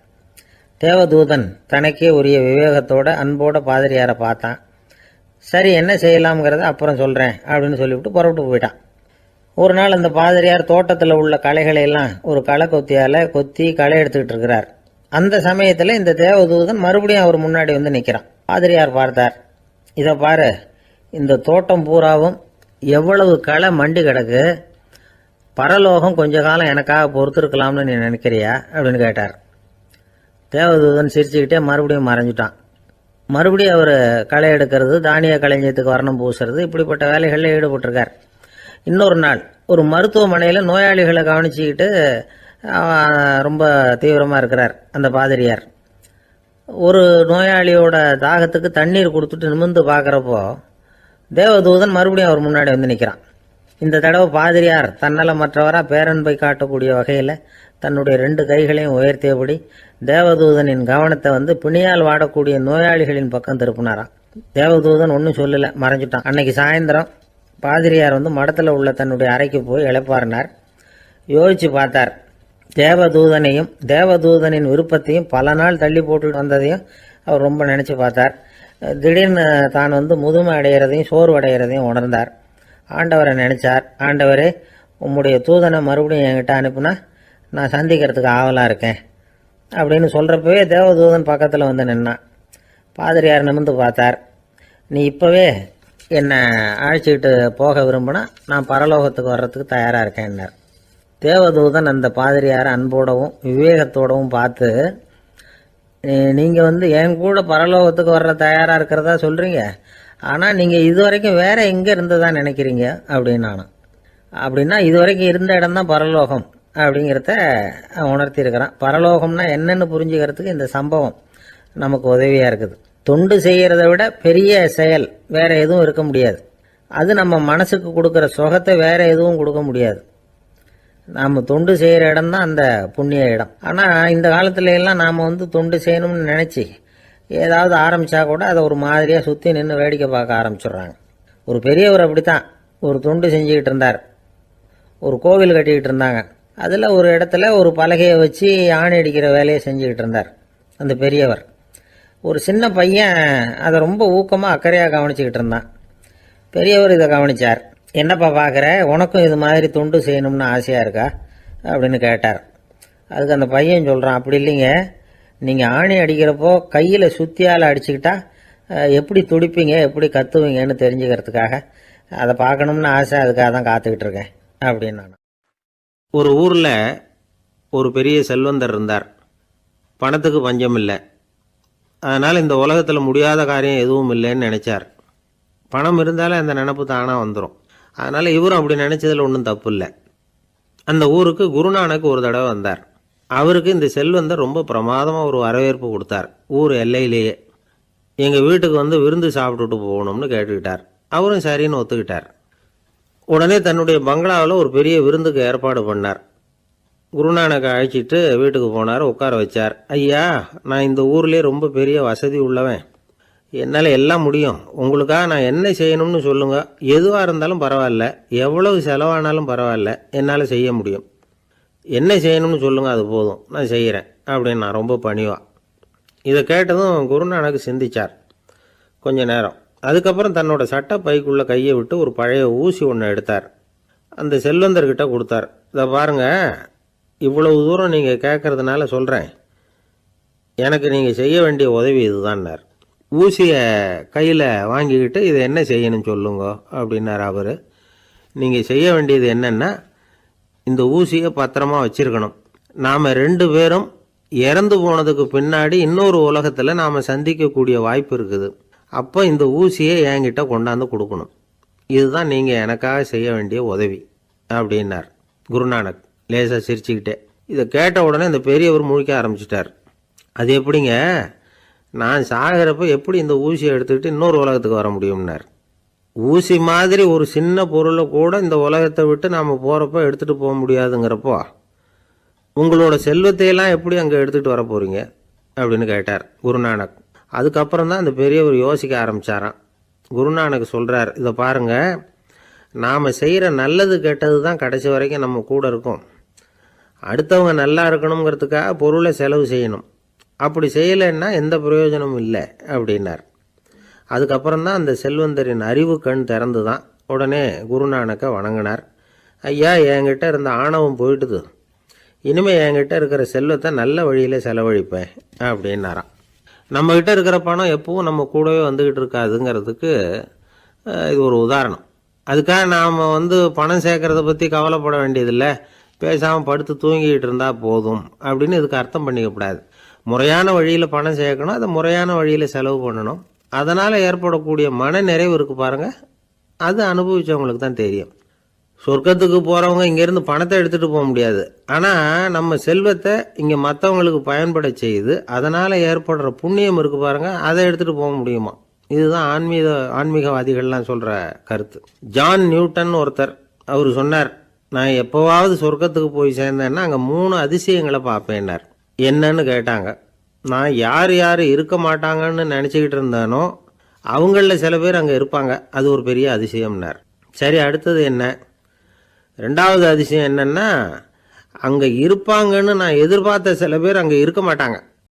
தேவதூதன் தனக்கே உரிய விவேகத்தோட அன்போட பாதிரியாரை பார்த்தான். சரி, என்ன செய்யலாம்ங்கிறத அப்புறம் சொல்கிறேன் அப்படின்னு சொல்லிவிட்டு புறப்பட்டு போயிட்டான். ஒரு நாள் அந்த பாதிரியார் தோட்டத்தில் உள்ள களைகளை எல்லாம் ஒரு களை கொத்தியால் கொத்தி களை எடுத்துக்கிட்டு இருக்கிறார். அந்த சமயத்தில் இந்த தேவதூதன் மறுபடியும் அவர் முன்னாடி நிற்கிறான். பாதிரியார் பார்த்தார், இதை பாரு, இந்த தோட்டம் பூராவும் எவ்வளவு களை மண்டி கிடக்கு, பரலோகம் கொஞ்ச காலம் எனக்காக பொறுத்திருக்கலாம்னு நீ நினைக்கிறியா அப்படின்னு கேட்டார். தேவதூதன் சிரிச்சுக்கிட்டே மறுபடியும் மறைஞ்சிட்டான். மறுபடியும் அவர் களை எடுக்கிறது, தானிய களஞ்சியத்துக்கு வர்ணம் பூசுறது, இப்படிப்பட்ட வேலைகளில் ஈடுபட்டிருக்கார். இன்னொரு நாள் ஒரு மருத்துவமனையில் நோயாளிகளை கவனிச்சுக்கிட்டு ரொம்ப தீவிரமாக இருக்கிறார் அந்த பாதிரியார். ஒரு நோயாளியோட தாகத்துக்கு தண்ணீர் கொடுத்துட்டு நிமிர்ந்து பார்க்குறப்போ தேவதூதன் மறுபடியும் அவர் முன்னாடி வந்து நிற்கிறான். இந்த தடவை பாதிரியார் தன்னலமற்றவராக பேரன்பை காட்டக்கூடிய வகையில் தன்னுடைய 2 கைகளையும் உயர்த்தியபடி தேவதூதனின் கவனத்தை வந்து பிணியால் வாடக்கூடிய நோயாளிகளின் பக்கம் திருப்பினாராம். தேவதூதன் ஒன்றும் சொல்லலை, மறைஞ்சிட்டான். அன்னைக்கு சாயந்தரம் பாதிரியார் வந்து மடத்தில் உள்ள தன்னுடைய அறைக்கு போய் இளைப்பாறினார். யோசித்து பார்த்தார். தேவதூதனையும் தேவதூதனின் விருப்பத்தையும் பல நாள் தள்ளி போட்டு வந்ததையும் அவர் ரொம்ப நினச்சி பார்த்தார். திடீர்னு தான் வந்து முதுமை அடைகிறதையும் சோர்வு அடைகிறதையும் உணர்ந்தார். ஆண்டவரை நினைச்சார். ஆண்டவரே, உம்முடைய தூதனை மறுபடியும் என்கிட்ட அனுப்புனா நான் சந்திக்கிறதுக்கு ஆவலாக இருக்கேன் அப்படின்னு சொல்கிறப்பவே தேவதூதன் பக்கத்தில் வந்து நின்னான். பாதிரியார் நிமிர்ந்து பார்த்தார். நீ இப்போவே என்னை அழைச்சிக்கிட்டு போக விரும்பினா நான் பரலோகத்துக்கு வர்றதுக்கு தயாராக இருக்கேன்னார். தேவதூதன் அந்த பாதிரியாரை அன்போடவும் விவேகத்தோடவும் பார்த்து, நீங்கள் வந்து என் கூட பரலோகத்துக்கு வர்ற தயாராக இருக்கிறதா சொல்கிறீங்க, ஆனால் நீங்கள் இது வரைக்கும் வேறு எங்கே இருந்ததா நினைக்கிறீங்க அப்படின்னானா. அப்படின்னா இது வரைக்கும் இருந்த இடம் தான் பரலோகம் அப்படிங்கிறத உணர்த்தியிருக்கிறான். பரலோகம்னா என்னென்னு புரிஞ்சுக்கிறதுக்கு இந்த சம்பவம் நமக்கு உதவியாக இருக்குது. தொண்டு செய்கிறத விட பெரிய செயல் வேறு எதுவும் இருக்க முடியாது. அது நம்ம மனசுக்கு கொடுக்குற சுகத்தை வேறு எதுவும் கொடுக்க முடியாது. நாம் தொண்டு செய்கிற இடம் தான் அந்த புண்ணிய இடம். ஆனால் இந்த காலத்துல எல்லாம் நாம் வந்து தொண்டு செய்யணும்னு நினச்சி ஏதாவது ஆரம்பித்தா கூட அதை ஒரு மாதிரியாக சுற்றி நின்று வேடிக்கை பார்க்க ஆரம்பிச்சிடுறாங்க. ஒரு பெரியவர் அப்படித்தான் ஒரு தொண்டு செஞ்சுக்கிட்டு இருந்தார். ஒரு கோவில் கட்டிக்கிட்டு இருந்தாங்க. அதில் ஒரு இடத்துல ஒரு பலகையை வச்சு ஆணி அடிக்கிற வேலையை செஞ்சுக்கிட்டு இருந்தார் அந்த பெரியவர். ஒரு சின்ன பையன் அதை ரொம்ப ஊக்கமாக அக்கறையாக கவனிச்சுக்கிட்டு இருந்தான். பெரியவர் இதை கவனித்தார். என்னப்பா பார்க்குற, உனக்கும் இது மாதிரி தொண்டு செய்யணும்னு ஆசையாக இருக்கா அப்படின்னு கேட்டார். அதுக்கு அந்த பையன் சொல்கிறான், அப்படி இல்லைங்க, நீங்கள் ஆணி அடிக்கிறப்போ கையில் சுத்தியால் அடிச்சுக்கிட்டா எப்படி துடிப்பீங்க எப்படி கத்துவீங்கன்னு தெரிஞ்சுக்கிறதுக்காக அதை பார்க்கணும்னு ஆசை, அதுக்காக தான் காத்துக்கிட்டு இருக்கேன் அப்படின்னு நான். ஒரு ஊரில் ஒரு பெரிய செல்வந்தர் இருந்தார். பணத்துக்கு பஞ்சம் இல்லை. அதனால் இந்த உலகத்தில் முடியாத காரியம் எதுவும் இல்லைன்னு நினச்சார். பணம் இருந்தாலும் அந்த நினப்பு தானாக வந்துடும். அதனால் இவரும் அப்படி நினச்சதில் ஒன்றும் தப்பு இல்லை. அந்த ஊருக்கு குருநானக் ஒரு தடவை வந்தார். அவருக்கு இந்த செல்வந்தர் ரொம்ப பிரமாதமாக ஒரு வரவேற்பு கொடுத்தார். ஊர் எல்லையிலேயே எங்கள் வீட்டுக்கு வந்து விருந்து சாப்பிட்டுட்டு போகணும்னு கேட்டுக்கிட்டார். அவரும் சரின்னு ஒத்துக்கிட்டார். உடனே தன்னுடைய பங்களாவில் ஒரு பெரிய விருந்துக்கு ஏற்பாடு பண்ணார். குருநானக்கை அழைச்சிட்டு வீட்டுக்கு போனார். உட்கார வச்சார். ஐயா, நான் இந்த ஊர்லேயே ரொம்ப பெரிய வசதி உள்ளவன். என்னால் எல்லாம் முடியும். உங்களுக்காக நான் என்ன செய்யணும்னு சொல்லுங்கள். எதுவாக இருந்தாலும் பரவாயில்ல, எவ்வளவு செலவானாலும் பரவாயில்ல, என்னால் செய்ய முடியும். என்ன செய்யணும்னு சொல்லுங்கள், அது போதும், நான் செய்கிறேன் அப்படின்னு நான் ரொம்ப பணிவா. இதை கேட்டதும் குருநானக் சிந்திச்சார் கொஞ்ச நேரம். அதுக்கப்புறம் தன்னோட சட்டை பைக்குள்ளே கையை விட்டு ஒரு பழைய ஊசி ஒன்று எடுத்தார். அந்த செல்வந்தர்கிட்ட கொடுத்தார். இதை பாருங்கள், இவ்வளவு தூரம் நீங்கள் கேட்கறதுனால சொல்கிறேன், எனக்கு நீங்கள் செய்ய வேண்டிய உதவி இதுதான்னார். ஊசியை கையில் வாங்கிக்கிட்டு இதை என்ன செய்யணும்னு சொல்லுங்க அப்படின்னார் அவர். நீங்கள் செய்ய வேண்டியது என்னென்னா, இந்த ஊசியை பத்திரமா வச்சிருக்கணும். நாம் 2 பேரும் இறந்து போனதுக்கு பின்னாடி இன்னொரு உலகத்தில் நாம் சந்திக்கக்கூடிய வாய்ப்பு இருக்குது. அப்போ இந்த ஊசியை என்கிட்ட கொண்டாந்து கொடுக்கணும். இதுதான் நீங்கள் எனக்காக செய்ய வேண்டிய உதவி அப்படின்னார் குருநானக் லேசாக சிரிச்சுக்கிட்டே. இதை கேட்ட உடனே இந்த பெரியவர் முழிக்க ஆரம்பிச்சிட்டார். அது எப்படிங்க, நான் சாகிறப்ப எப்படி இந்த ஊசியை எடுத்துக்கிட்டு இன்னொரு உலகத்துக்கு வர முடியும்னார். ஊசி மாதிரி ஒரு சின்ன பொருளை கூட இந்த உலகத்தை விட்டு நாம் போகிறப்ப எடுத்துகிட்டு போக முடியாதுங்கிறப்போ உங்களோட செல்வத்தையெல்லாம் எப்படி அங்கே எடுத்துகிட்டு வர போகிறீங்க அப்படின்னு கேட்டார் குருநானக். அதுக்கப்புறம் தான் அந்த பெரியவர் யோசிக்க ஆரம்பித்தாராம். குருநானக் சொல்கிறார், இதை பாருங்கள், நாம் செய்கிற நல்லது கெட்டது தான் கடைசி வரைக்கும் நம்ம கூட இருக்கும். அடுத்தவங்க நல்லா இருக்கணுங்கிறதுக்காக பொருளை செலவு செய்யணும். அப்படி செய்யலைன்னா எந்த பிரயோஜனமும் இல்லை அப்படின்னார். அதுக்கப்புறம் தான் அந்த செல்வந்தரின் அறிவு கண் திறந்து தான். உடனே குருநானக்கை வணங்கினார். ஐயா, என்கிட்ட இருந்த ஆணவம் போயிட்டுது. இனிமேல் என்கிட்ட இருக்கிற செல்வத்தை நல்ல வழியில் செலவழிப்பேன் அப்படின்னாராம். நம்மக்கிட்ட இருக்கிற பணம் எப்பவும் நம்ம கூடவே வந்துக்கிட்டு இருக்காதுங்கிறதுக்கு இது ஒரு உதாரணம். அதுக்காக நாம் பணம் சேர்க்கறத பற்றி கவலைப்பட வேண்டியதில்லை, பேசாமல் படுத்து தூங்கிக்கிட்டு இருந்தால் போதும் அப்படின்னு இதுக்கு அர்த்தம் பண்ணிக்கப்படாது. முறையான வழியில் பணம் சேர்க்கணும், அதை முறையான வழியில் செலவு பண்ணணும். அதனால் ஏற்படக்கூடிய மன நிறைவு இருக்குது பாருங்கள், அது அனுபவித்தவங்களுக்கு தான் தெரியும். சொர்க்கத்துக்கு போகிறவங்க இங்கேருந்து பணத்தை எடுத்துகிட்டு போக முடியாது. ஆனால் நம்ம செல்வத்தை இங்கே மற்றவங்களுக்கு பயன்பட செய்து அதனால் ஏற்படுற புண்ணியம் இருக்குது பாருங்கள், அதை எடுத்துகிட்டு போக முடியுமா. இதுதான் ஆன்மீகவாதிகள்லாம் சொல்கிற கருத்து. ஜான் நியூட்டன் ஒருத்தர், அவர் சொன்னார், நான் எப்போவாவது சொர்க்கத்துக்கு போய் சேர்ந்தேன்னா அங்கே 3 அதிசயங்களை பார்ப்பேன்னார். என்னன்னு கேட்டாங்க. நான் யார் யார் இருக்க மாட்டாங்கன்னு நினச்சிக்கிட்டு இருந்தானோ அவங்களில் சில பேர் அங்கே இருப்பாங்க, அது ஒரு பெரிய அதிசயம்னார். சரி, அடுத்தது என்ன? 2வது அதிசயம் என்னன்னா, அங்கே இருப்பாங்கன்னு நான் எதிர்பார்த்த சில பேர் அங்கே இருக்க மாட்டாங்க,